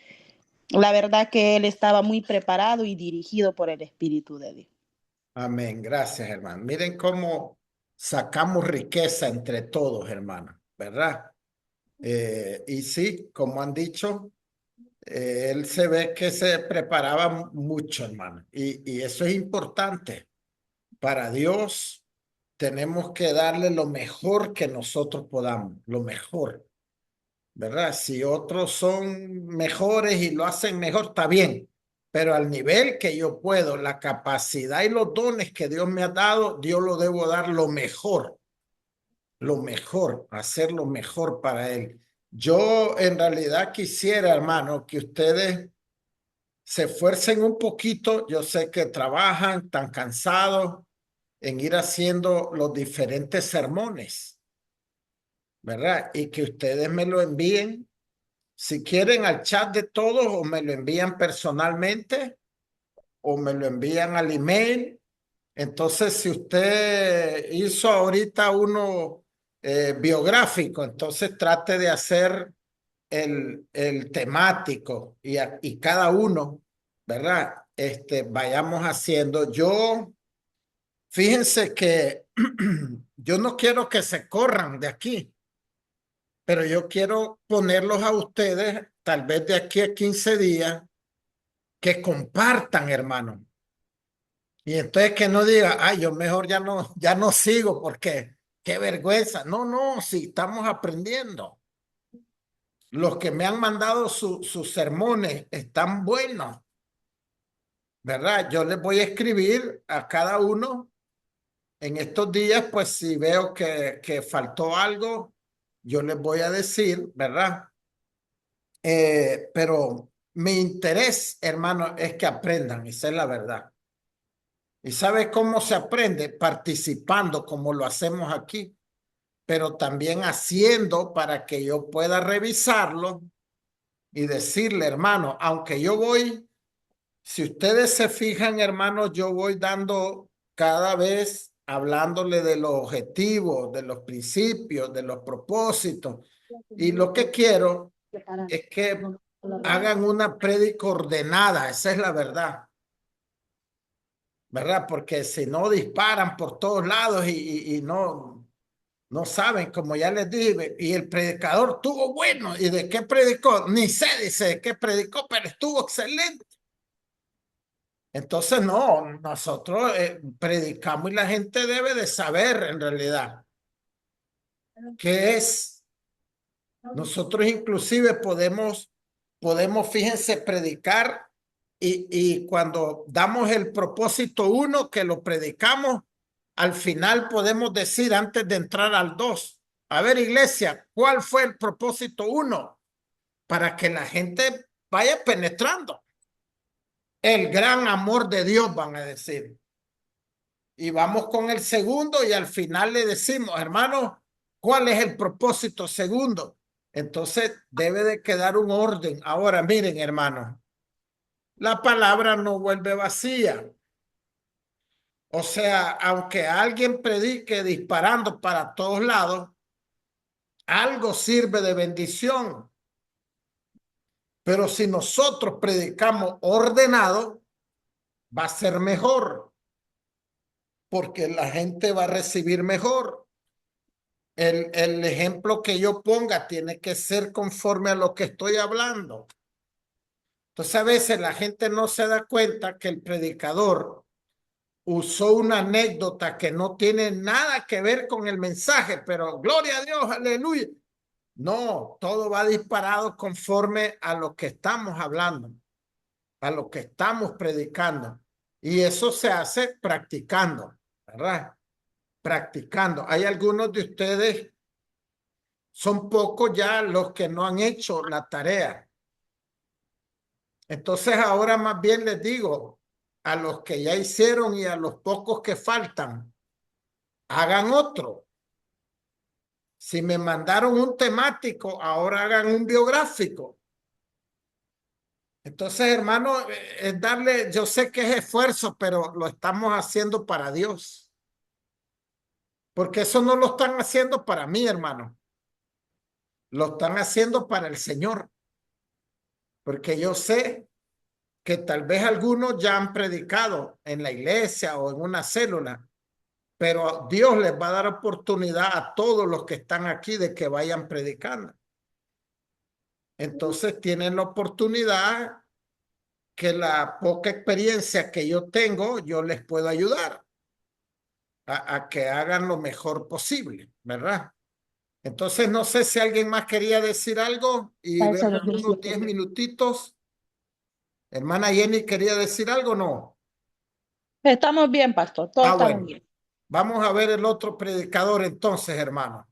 la verdad que él estaba muy preparado y dirigido por el Espíritu de Dios. amén. Gracias, hermano. Miren cómo sacamos riqueza entre todos, hermano, ¿verdad? Y sí, como han dicho, él se ve que se preparaba mucho, hermano. Y eso es importante. Para Dios tenemos que darle lo mejor que nosotros podamos, lo mejor, ¿verdad? Si otros son mejores y lo hacen mejor, está bien, pero al nivel que yo puedo, la capacidad y los dones que Dios me ha dado, Dios lo debo dar lo mejor, hacer lo mejor para Él. Yo en realidad quisiera, hermano, que ustedes se esfuercen un poquito. Yo sé que trabajan tan cansados en ir haciendo los diferentes sermones, ¿verdad? Y que ustedes me lo envíen, si quieren, al chat de todos, o me lo envían personalmente, o me lo envían al email. Entonces, si usted hizo ahorita uno biográfico, entonces trate de hacer el temático, y cada uno, ¿verdad? Vayamos haciendo. Fíjense que yo no quiero que se corran de aquí, pero yo quiero ponerlos a ustedes, tal vez de aquí a 15 días, que compartan, hermano. Y entonces que no diga: ay, yo mejor ya no sigo porque qué vergüenza. No, no, sí, estamos aprendiendo. Los que me han mandado sus sermones están buenos. ¿verdad? Yo les voy a escribir a cada uno en estos días, pues si veo que faltó algo, yo les voy a decir, ¿verdad? Pero mi interés, hermano, es que aprendan, esa es la verdad. ¿Y sabe cómo se aprende? Participando como lo hacemos aquí, pero también haciendo para que yo pueda revisarlo y decirle, hermano, aunque yo voy, si ustedes se fijan, hermanos, yo voy dando cada vez hablándole de los objetivos, de los principios, de los propósitos. Y lo que quiero es que hagan una prédica ordenada, esa es la verdad. ¿Verdad? Porque si no disparan por todos lados y no saben, como ya les dije, y el predicador estuvo bueno, ¿y de qué predicó? Ni sé, dice de qué predicó, pero estuvo excelente. Entonces, no, nosotros predicamos y la gente debe de saber en realidad qué es. Nosotros inclusive podemos, fíjense, predicar y cuando damos el propósito 1 que lo predicamos, al final podemos decir antes de entrar al 2, a ver iglesia, ¿cuál fue el propósito 1? Para que la gente vaya penetrando. El gran amor de Dios, van a decir. Y vamos con el segundo y al final le decimos, hermano, ¿cuál es el propósito segundo? Entonces debe de quedar un orden. Ahora, miren, hermano, la palabra no vuelve vacía. O sea, aunque alguien predique disparando para todos lados, algo sirve de bendición. Pero si nosotros predicamos ordenado, va a ser mejor, porque la gente va a recibir mejor. El ejemplo que yo ponga tiene que ser conforme a lo que estoy hablando. Entonces a veces la gente no se da cuenta que el predicador usó una anécdota que no tiene nada que ver con el mensaje, pero gloria a Dios, aleluya. No, todo va disparado conforme a lo que estamos hablando, a lo que estamos predicando. Y eso se hace practicando, ¿verdad? Practicando. Hay algunos de ustedes, son pocos ya los que no han hecho la tarea. Entonces ahora más bien les digo a los que ya hicieron y a los pocos que faltan, hagan otro. Si me mandaron un temático, ahora hagan un biográfico. Entonces, hermano, es darle, yo sé que es esfuerzo, pero lo estamos haciendo para Dios. Porque eso no lo están haciendo para mí, hermano. Lo están haciendo para el Señor. Porque yo sé que tal vez algunos ya han predicado en la iglesia o en una célula, pero Dios les va a dar oportunidad a todos los que están aquí de que vayan predicando. Entonces tienen la oportunidad que la poca experiencia que yo tengo, yo les puedo ayudar a que hagan lo mejor posible, ¿verdad? Entonces no sé si alguien más quería decir algo y ver unos 10 minutitos. Hermana Jenny, ¿quería decir algo o no? Estamos bien, pastor, todos estamos Bueno. bien. Vamos a ver el otro predicador entonces, hermano.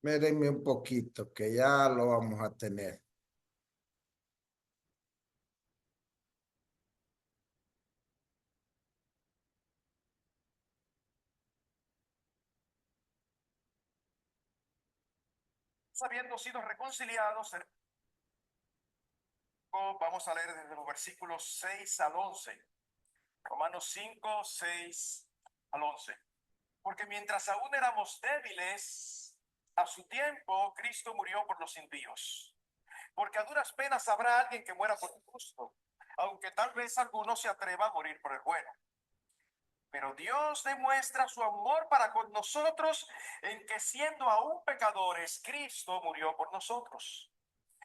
Mírenme un poquito, que ya lo vamos a tener. Habiendo sido reconciliados, vamos a leer desde los versículos 6 al 11. Romanos 5, 6 al 11. Porque mientras aún éramos débiles, a su tiempo Cristo murió por los impíos. Porque a duras penas habrá alguien que muera por el justo, aunque tal vez alguno se atreva a morir por el bueno. Pero Dios demuestra su amor para con nosotros en que siendo aún pecadores, Cristo murió por nosotros.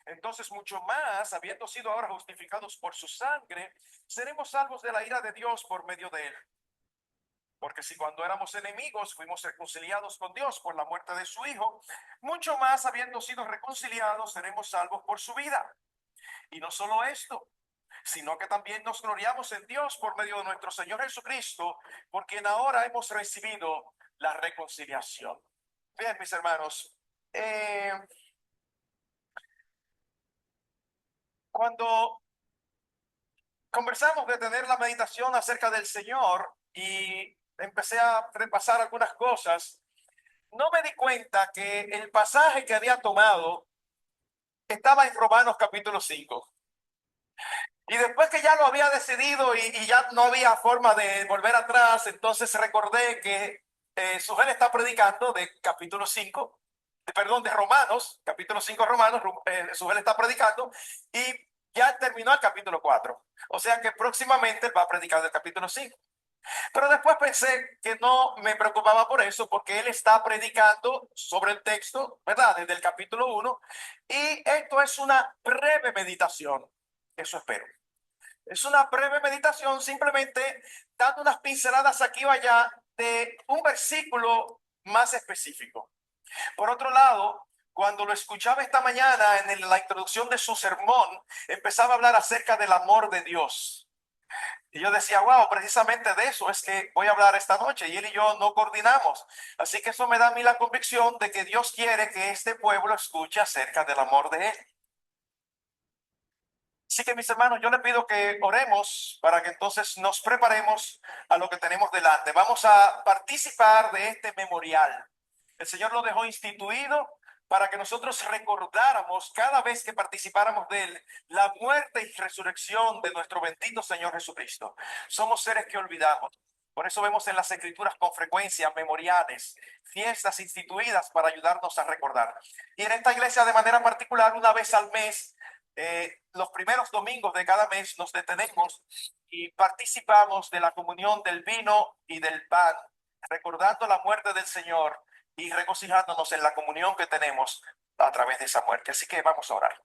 Entonces, mucho más, habiendo sido ahora justificados por su sangre, seremos salvos de la ira de Dios por medio de él. Porque si cuando éramos enemigos fuimos reconciliados con Dios por la muerte de su Hijo, mucho más, habiendo sido reconciliados, seremos salvos por su vida. Y no solo esto, sino que también nos gloriamos en Dios por medio de nuestro Señor Jesucristo, por quien ahora hemos recibido la reconciliación. Bien, mis hermanos, cuando conversamos de tener la meditación acerca del Señor y empecé a repasar algunas cosas, no me di cuenta que el pasaje que había tomado estaba en Romanos capítulo 5. Y después que ya lo había decidido y ya no había forma de volver atrás, entonces recordé que Sujel está predicando de capítulo 5, perdón, de Romanos, capítulo 5 Romanos, Sujel está predicando y ya terminó el capítulo 4. O sea que próximamente va a predicar del capítulo 5. Pero después pensé que no me preocupaba por eso, porque él está predicando sobre el texto, ¿verdad? Desde el capítulo 1. Y esto es una breve meditación. Eso espero. Es una breve meditación, simplemente dando unas pinceladas aquí o allá de un versículo más específico. Por otro lado, cuando lo escuchaba esta mañana en la introducción de su sermón, empezaba a hablar acerca del amor de Dios. Y yo decía, wow, precisamente de eso es que voy a hablar esta noche. Y él y yo no coordinamos. Así que eso me da a mí la convicción de que Dios quiere que este pueblo escuche acerca del amor de él. Así que mis hermanos, yo les pido que oremos para que entonces nos preparemos a lo que tenemos delante. Vamos a participar de este memorial. El Señor lo dejó instituido para que nosotros recordáramos cada vez que participáramos de él la muerte y resurrección de nuestro bendito Señor Jesucristo. Somos seres que olvidamos. Por eso vemos en las Escrituras con frecuencia memoriales, fiestas instituidas para ayudarnos a recordar. Y en esta iglesia de manera particular, una vez al mes, los primeros domingos de cada mes nos detenemos y participamos de la comunión del vino y del pan, recordando la muerte del Señor y regocijándonos en la comunión que tenemos a través de esa muerte. Así que vamos a orar.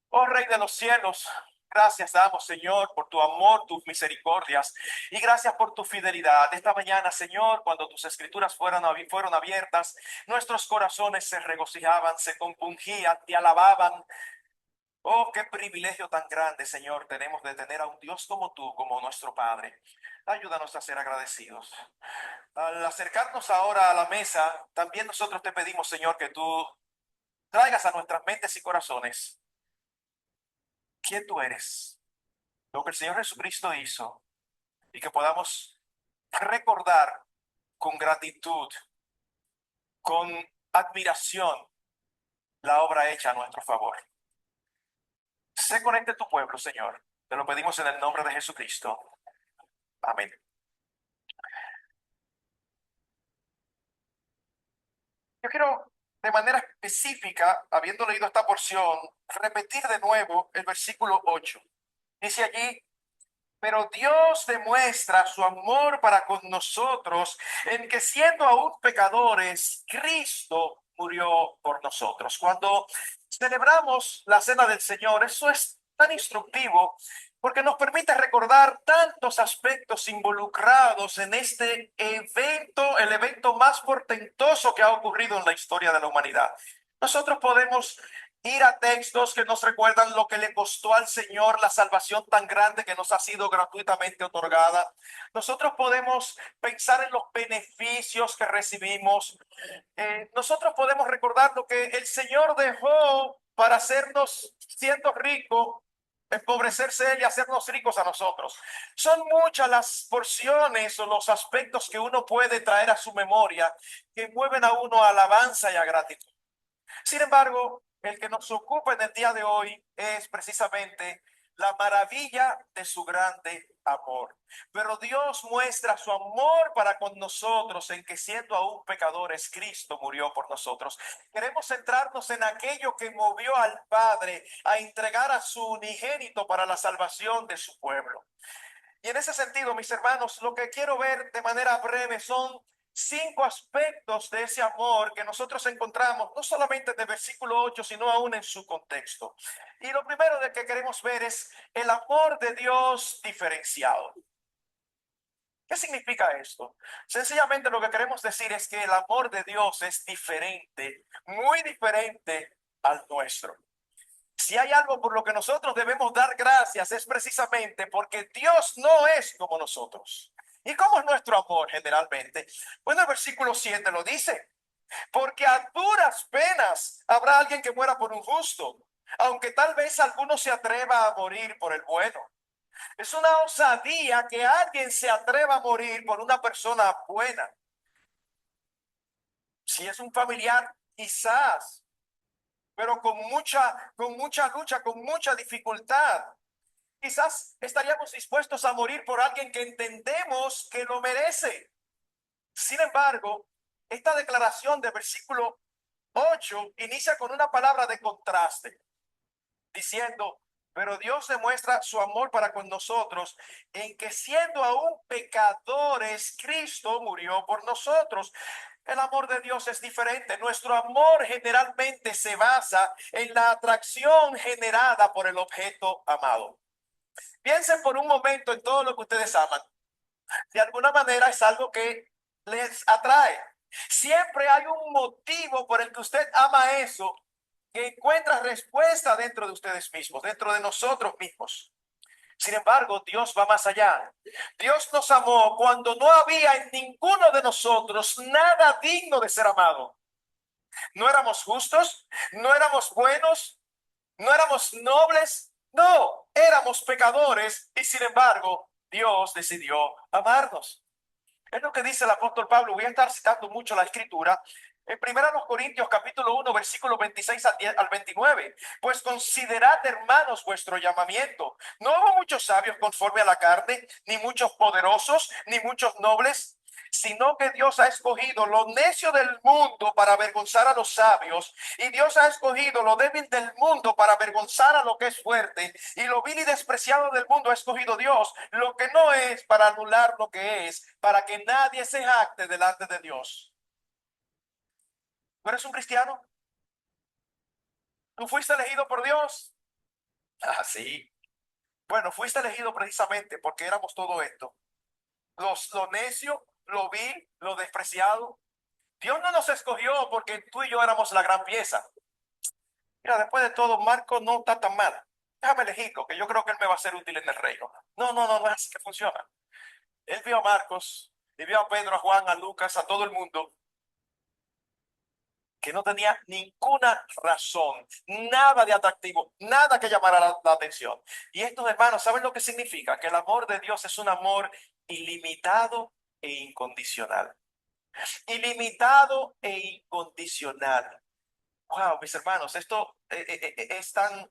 Oh Rey de los cielos, gracias damos, Señor, por tu amor, tus misericordias y gracias por tu fidelidad. Esta mañana, Señor, cuando tus escrituras fueron abiertas, nuestros corazones se regocijaban, se compungían, te alababan. Oh, qué privilegio tan grande, Señor, tenemos de tener a un Dios como tú, como nuestro Padre. Ayúdanos a ser agradecidos. Al acercarnos ahora a la mesa, también nosotros te pedimos, Señor, que tú traigas a nuestras mentes y corazones quién tú eres, lo que el Señor Jesucristo hizo y que podamos recordar con gratitud, con admiración, la obra hecha a nuestro favor. Sé con tu pueblo, Señor. Te lo pedimos en el nombre de Jesucristo. Amén. Yo quiero, de manera específica, habiendo leído esta porción, repetir de nuevo el versículo 8. Dice allí, pero Dios demuestra su amor para con nosotros en que siendo aún pecadores, Cristo murió por nosotros. Cuando celebramos la cena del Señor, eso es tan instructivo porque nos permite recordar tantos aspectos involucrados en este evento, el evento más portentoso que ha ocurrido en la historia de la humanidad. Nosotros podemos ir a textos que nos recuerdan lo que le costó al Señor la salvación tan grande que nos ha sido gratuitamente otorgada. Nosotros podemos pensar en los beneficios que recibimos. Nosotros podemos recordar lo que el Señor dejó para hacernos, siendo rico, empobrecerse él y hacernos ricos a nosotros. Son muchas las porciones o los aspectos que uno puede traer a su memoria que mueven a uno a alabanza y a gratitud. Sin embargo, el que nos ocupa en el día de hoy es precisamente la maravilla de su grande amor. Pero Dios muestra su amor para con nosotros en que siendo aún pecadores, Cristo murió por nosotros. Queremos centrarnos en aquello que movió al Padre a entregar a su unigénito para la salvación de su pueblo. Y en ese sentido, mis hermanos, lo que quiero ver de manera breve son 5 aspectos de ese amor que nosotros encontramos no solamente en el versículo 8, sino aún en su contexto. Y lo primero de que queremos ver es el amor de Dios diferenciado. ¿Qué significa esto? Sencillamente lo que queremos decir es que el amor de Dios es diferente, muy diferente al nuestro. Si hay algo por lo que nosotros debemos dar gracias es precisamente porque Dios no es como nosotros. ¿Y cómo es nuestro amor generalmente? Bueno, el versículo 7 lo dice. Porque a duras penas habrá alguien que muera por un justo, aunque tal vez alguno se atreva a morir por el bueno. Es una osadía que alguien se atreva a morir por una persona buena. Si es un familiar, quizás, pero con mucha lucha, con mucha dificultad. Quizás estaríamos dispuestos a morir por alguien que entendemos que lo merece. Sin embargo, esta declaración del versículo 8 inicia con una palabra de contraste, diciendo, pero Dios demuestra su amor para con nosotros en que siendo aún pecadores, Cristo murió por nosotros. El amor de Dios es diferente. Nuestro amor generalmente se basa en la atracción generada por el objeto amado. Piensen por un momento en todo lo que ustedes aman. De alguna manera es algo que les atrae. Siempre hay un motivo por el que usted ama eso, que encuentra respuesta dentro de ustedes mismos, dentro de nosotros mismos. Sin embargo, Dios va más allá. Dios nos amó cuando no había en ninguno de nosotros nada digno de ser amado. No éramos justos, no éramos buenos, no éramos nobles, no, éramos pecadores y sin embargo, Dios decidió amarnos. Es lo que dice el apóstol Pablo. Voy a estar citando mucho la escritura. En 1 Corintios capítulo 1, versículo 26 al 29. Pues considerad, hermanos, vuestro llamamiento. No hubo muchos sabios conforme a la carne, ni muchos poderosos, ni muchos nobles, sino que Dios ha escogido lo necio del mundo para avergonzar a los sabios, y Dios ha escogido lo débil del mundo para avergonzar a lo que es fuerte, y lo vil y despreciado del mundo ha escogido Dios, lo que no es, para anular lo que es, para que nadie se jacte delante de Dios. ¿Tú eres un cristiano? ¿Tú fuiste elegido por Dios? Ah, sí. Bueno, fuiste elegido precisamente porque éramos todo esto. Lo necio, lo vil, lo despreciado. Dios no nos escogió porque tú y yo éramos la gran pieza. Mira, después de todo, Marco no está tan mal. Déjame elegirlo, que yo creo que él me va a ser útil en el reino. No es así que funciona. Él vio a Marcos, y vio a Pedro, a Juan, a Lucas, a todo el mundo, que no tenía ninguna razón, nada de atractivo, nada que llamara la atención. Y estos hermanos, ¿saben lo que significa? Que el amor de Dios es un amor ilimitado e incondicional. Ilimitado e incondicional. Wow, mis hermanos, esto es tan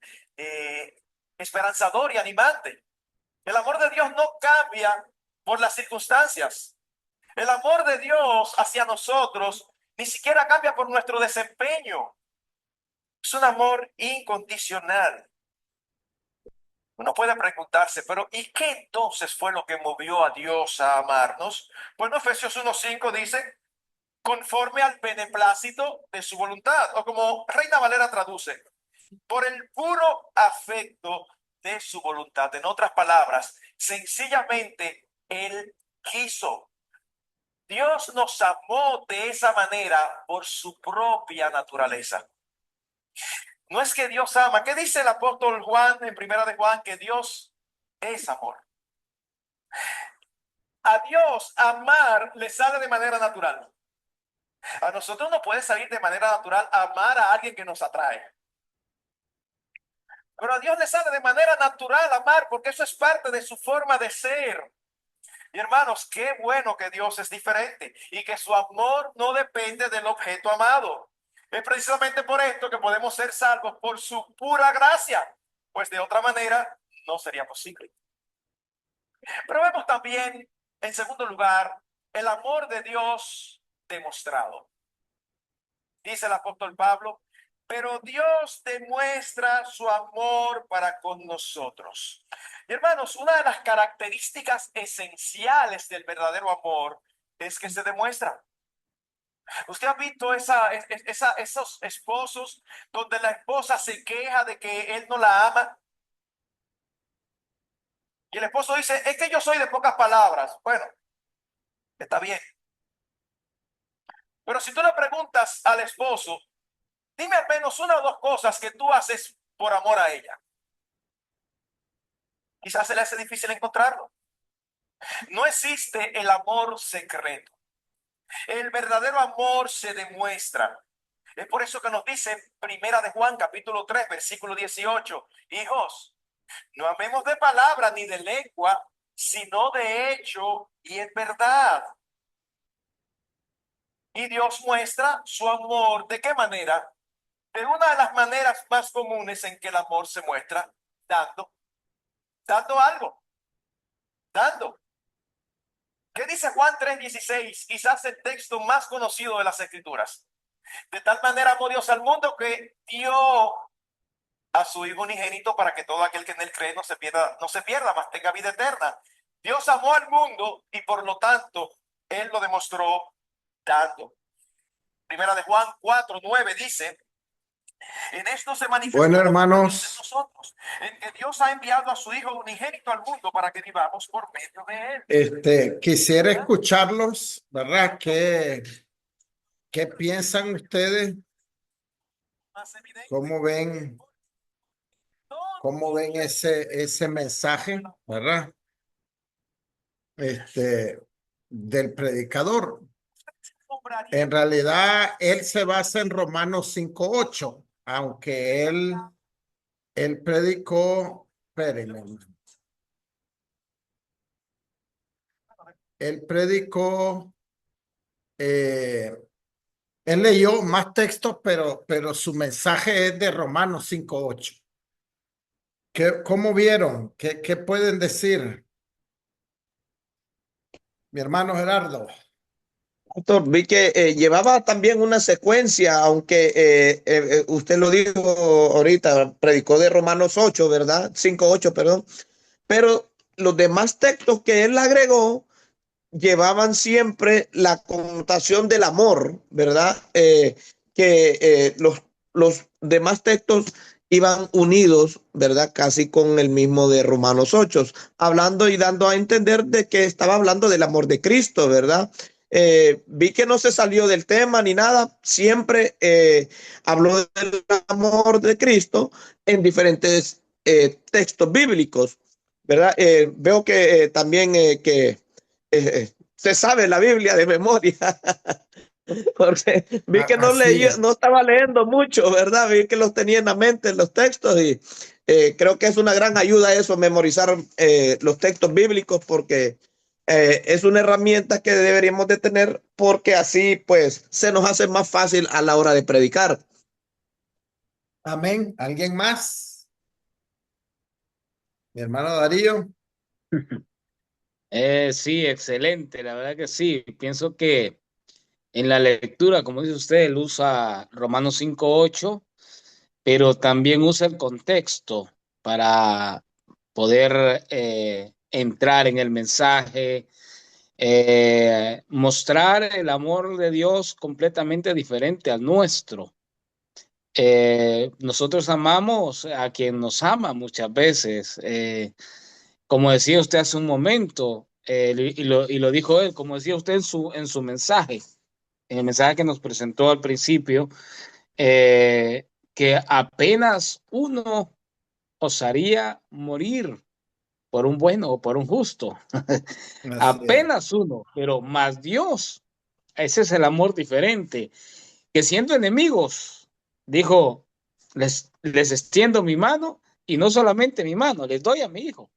esperanzador y animante. El amor de Dios no cambia por las circunstancias. El amor de Dios hacia nosotros ni siquiera cambia por nuestro desempeño. Es un amor incondicional. Uno puede preguntarse, pero ¿y qué entonces fue lo que movió a Dios a amarnos? Bueno, Efesios 1:5 dice, conforme al beneplácito de su voluntad, o como Reina Valera traduce, por el puro afecto de su voluntad. En otras palabras, sencillamente Él quiso. Dios nos amó de esa manera por su propia naturaleza. No es que Dios ama. ¿Qué dice el apóstol Juan en 1 de Juan? Que Dios es amor. A Dios amar le sale de manera natural. A nosotros no puede salir de manera natural amar a alguien que nos atrae. Pero a Dios le sale de manera natural amar porque eso es parte de su forma de ser. Y hermanos, qué bueno que Dios es diferente y que su amor no depende del objeto amado. Es precisamente por esto que podemos ser salvos por su pura gracia, pues de otra manera no sería posible. Pero vemos también, en segundo lugar, el amor de Dios demostrado. Dice el apóstol Pablo, pero Dios demuestra su amor para con nosotros. Y hermanos, una de las características esenciales del verdadero amor es que se demuestra. ¿Usted ha visto esos esposos donde la esposa se queja de que él no la ama? Y el esposo dice, es que yo soy de pocas palabras. Bueno, está bien. Pero si tú le preguntas al esposo, dime al menos una o dos cosas que tú haces por amor a ella. Quizás se le hace difícil encontrarlo. No existe el amor secreto. El verdadero amor se demuestra. Es por eso que nos dice Primera de Juan, capítulo 3, versículo 18. Hijos, no amemos de palabra ni de lengua, sino de hecho y en verdad. Y Dios muestra su amor. ¿De qué manera? De una de las maneras más comunes en que el amor se muestra, dando algo, dando. ¿Qué dice Juan 3:16? Quizás el texto más conocido de las Escrituras. De tal manera amó Dios al mundo que dio a su Hijo unigénito para que todo aquel que en él cree no se pierda, mas tenga vida eterna. Dios amó al mundo y por lo tanto él lo demostró dando. Primera de Juan 4:9 dice, en esto se manifiesta Bueno, el amor de Dios en hermanos, nosotros, en que Dios ha enviado a su Hijo unigénito al mundo para que vivamos por medio de él. quisiera escucharlos, ¿verdad? ¿Qué piensan ustedes? Más evidente. ¿Cómo ven ese mensaje, ¿verdad? Del predicador. En realidad, él se basa en Romanos 5:8, aunque él predicó, espérenme, él predicó, él leyó más textos, pero su mensaje es de Romanos 5:8. ¿Cómo vieron? ¿Qué pueden decir? Mi hermano Gerardo. Pastor, vi que llevaba también una secuencia, aunque usted lo dijo ahorita, predicó de Romanos 8, ¿verdad? 5:8, perdón. Pero los demás textos que él agregó llevaban siempre la connotación del amor, ¿verdad? Los demás textos iban unidos, ¿verdad? Casi con el mismo de Romanos 8, hablando y dando a entender de que estaba hablando del amor de Cristo, ¿verdad? Vi que no se salió del tema ni nada, siempre habló del amor de Cristo en diferentes textos bíblicos, ¿verdad? Veo que también que se sabe la Biblia de memoria, porque vi que no estaba leyendo mucho, ¿verdad? Vi que los tenía en la mente los textos y creo que es una gran ayuda eso, memorizar los textos bíblicos, porque es una herramienta que deberíamos de tener, porque así pues se nos hace más fácil a la hora de predicar. Amén. ¿Alguien más? Mi hermano Darío. Sí, excelente, la verdad que sí. Pienso que en la lectura, como dice usted, él usa Romanos 5:8, pero también usa el contexto para poder entrar en el mensaje, mostrar el amor de Dios completamente diferente al nuestro. Nosotros amamos a quien nos ama muchas veces. Como decía usted hace un momento, y lo dijo él, como decía usted en su mensaje, en el mensaje que nos presentó al principio, que apenas uno osaría morir por un bueno o por un justo. Apenas uno, pero más Dios. Ese es el amor diferente. Que siendo enemigos, dijo, les extiendo mi mano, y no solamente mi mano, les doy a mi hijo.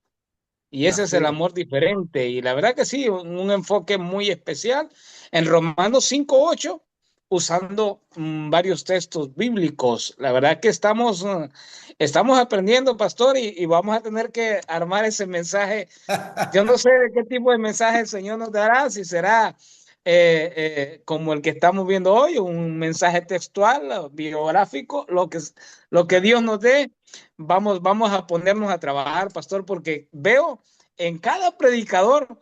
Y ese es el amor diferente. Y la verdad que sí, un enfoque muy especial en Romanos 5:8, usando varios textos bíblicos. La verdad que estamos aprendiendo, pastor, y vamos a tener que armar ese mensaje. Yo no sé de qué tipo de mensaje el Señor nos dará, si será como el que estamos viendo hoy, un mensaje textual, biográfico, lo que Dios nos dé. Vamos a ponernos a trabajar, pastor, porque veo en cada predicador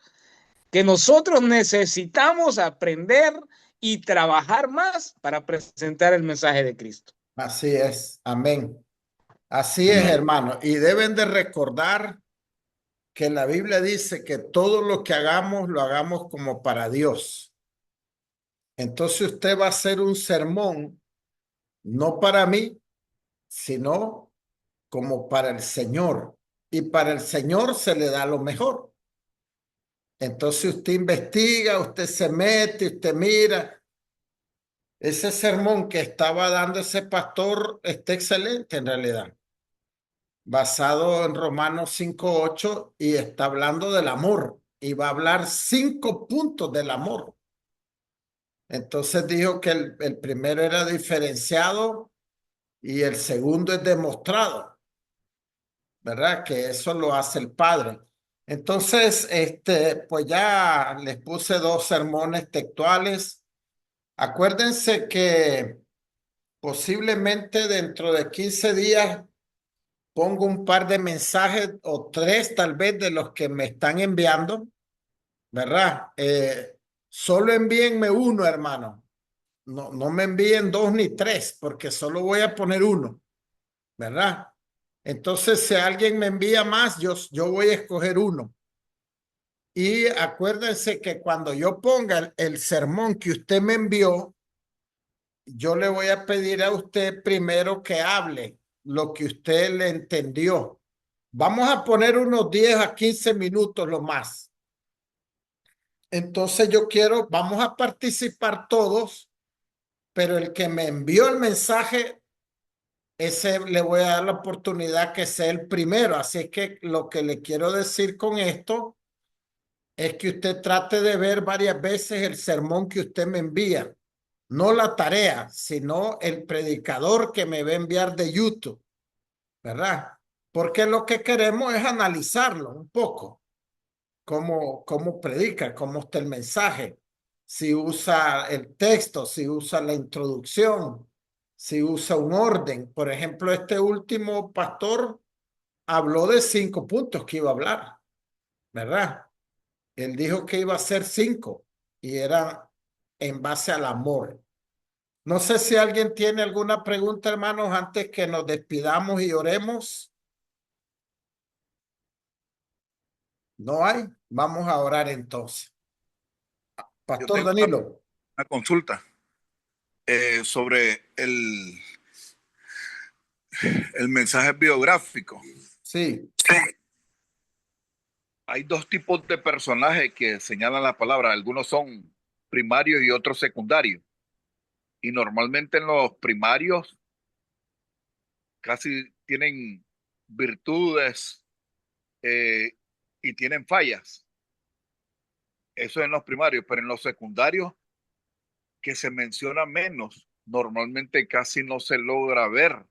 que nosotros necesitamos aprender y trabajar más para presentar el mensaje de Cristo. Así es. Amén. Así es, Amén. hermano. Y deben de recordar que la Biblia dice que todo lo que hagamos, lo hagamos como para Dios. Entonces usted va a hacer un sermón, no para mí, sino como para el Señor. Y para el Señor se le da lo mejor. Entonces usted investiga, usted se mete, usted mira. Ese sermón que estaba dando ese pastor está excelente en realidad, basado en Romanos 5:8 y está hablando del amor y va a hablar 5 puntos del amor. Entonces dijo que el primero era diferenciado y el segundo es demostrado, ¿verdad? Que eso lo hace el Padre. Entonces, pues ya les puse 2 sermones textuales. Acuérdense que posiblemente dentro de 15 días pongo un par de mensajes o 3 tal vez de los que me están enviando, ¿verdad? Solo envíenme uno, hermano. No me envíen 2 ni 3 porque solo voy a poner uno, ¿verdad? Entonces, si alguien me envía más, yo voy a escoger uno. Y acuérdense que cuando yo ponga el sermón que usted me envió, yo le voy a pedir a usted primero que hable lo que usted le entendió. Vamos a poner unos 10 a 15 minutos lo más. Entonces vamos a participar todos, pero el que me envió el mensaje, ese le voy a dar la oportunidad que sea el primero. Así que lo que le quiero decir con esto es que usted trate de ver varias veces el sermón que usted me envía. No la tarea, sino el predicador que me va a enviar de YouTube, ¿verdad? Porque lo que queremos es analizarlo un poco, cómo predica, cómo está el mensaje, si usa el texto, si usa la introducción, si usa un orden. Por ejemplo, este último pastor habló de 5 puntos que iba a hablar, ¿verdad? Él dijo que iba a ser 5 y era en base al amor. No sé si alguien tiene alguna pregunta, hermanos, antes que nos despidamos y oremos. ¿No hay? Vamos a orar entonces. Yo Pastor tengo Danilo. una consulta sobre el mensaje biográfico. Sí. Hay 2 tipos de personajes que señalan la palabra. Algunos son primarios y otros secundarios. Y normalmente en los primarios casi tienen virtudes y tienen fallas. Eso en los primarios, pero en los secundarios, que se menciona menos, normalmente casi no se logra ver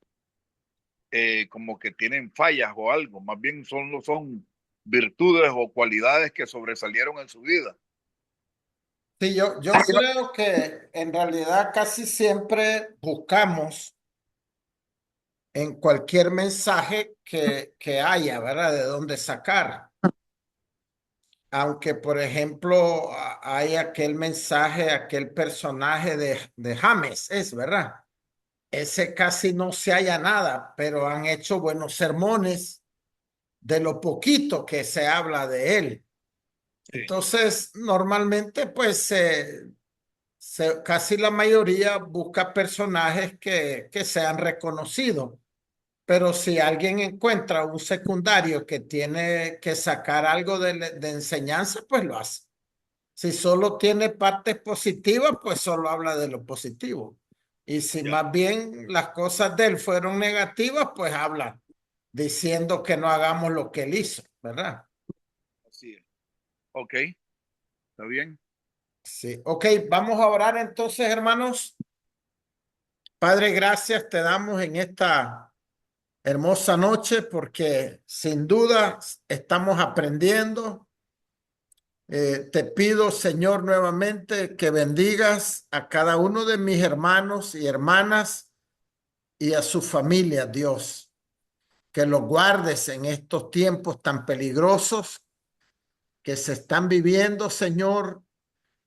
como que tienen fallas o algo. Más bien son virtudes o cualidades que sobresalieron en su vida. Sí, yo creo que en realidad casi siempre buscamos en cualquier mensaje que haya, ¿verdad? De dónde sacar. Aunque, por ejemplo, hay aquel mensaje, aquel personaje de James, es verdad. Ese casi no se halla nada, pero han hecho buenos sermones de lo poquito que se habla de él. Sí. Entonces, normalmente, pues, casi la mayoría busca personajes que sean reconocidos. Pero si alguien encuentra un secundario que tiene que sacar algo de enseñanza, pues lo hace. Si solo tiene partes positivas, pues solo habla de lo positivo. Y si más bien las cosas de él fueron negativas, pues habla diciendo que no hagamos lo que él hizo, ¿verdad? Así es. Ok, está bien. Sí. Ok, vamos a orar entonces, hermanos. Padre, gracias te damos en esta hermosa noche porque sin duda estamos aprendiendo. Te pido, Señor, nuevamente que bendigas a cada uno de mis hermanos y hermanas y a su familia, Dios. Que los guardes en estos tiempos tan peligrosos que se están viviendo, Señor.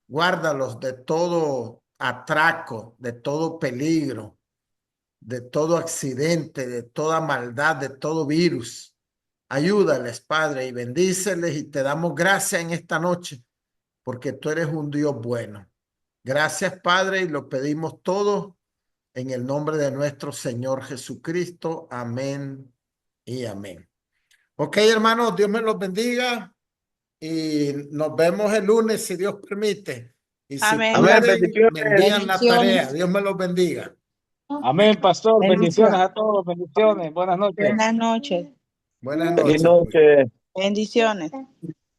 Guárdalos de todo atraco, de todo peligro, de todo accidente, de toda maldad, de todo virus. Ayúdales, Padre, y bendíceles, y te damos gracias en esta noche, porque tú eres un Dios bueno. Gracias, Padre, y lo pedimos todo en el nombre de nuestro Señor Jesucristo. Amén y amén. Ok, hermanos, Dios me los bendiga y nos vemos el lunes, si Dios permite. Y si Amén. Amén, pueden, bendiciones. me envían la Bendiciones. tarea. Dios me los bendiga. Amén, pastor. Bendiciones. Bendiciones a todos. Bendiciones. Buenas noches. Buenas noches. Buenas Feliz noches. Pues. noche. Bendiciones.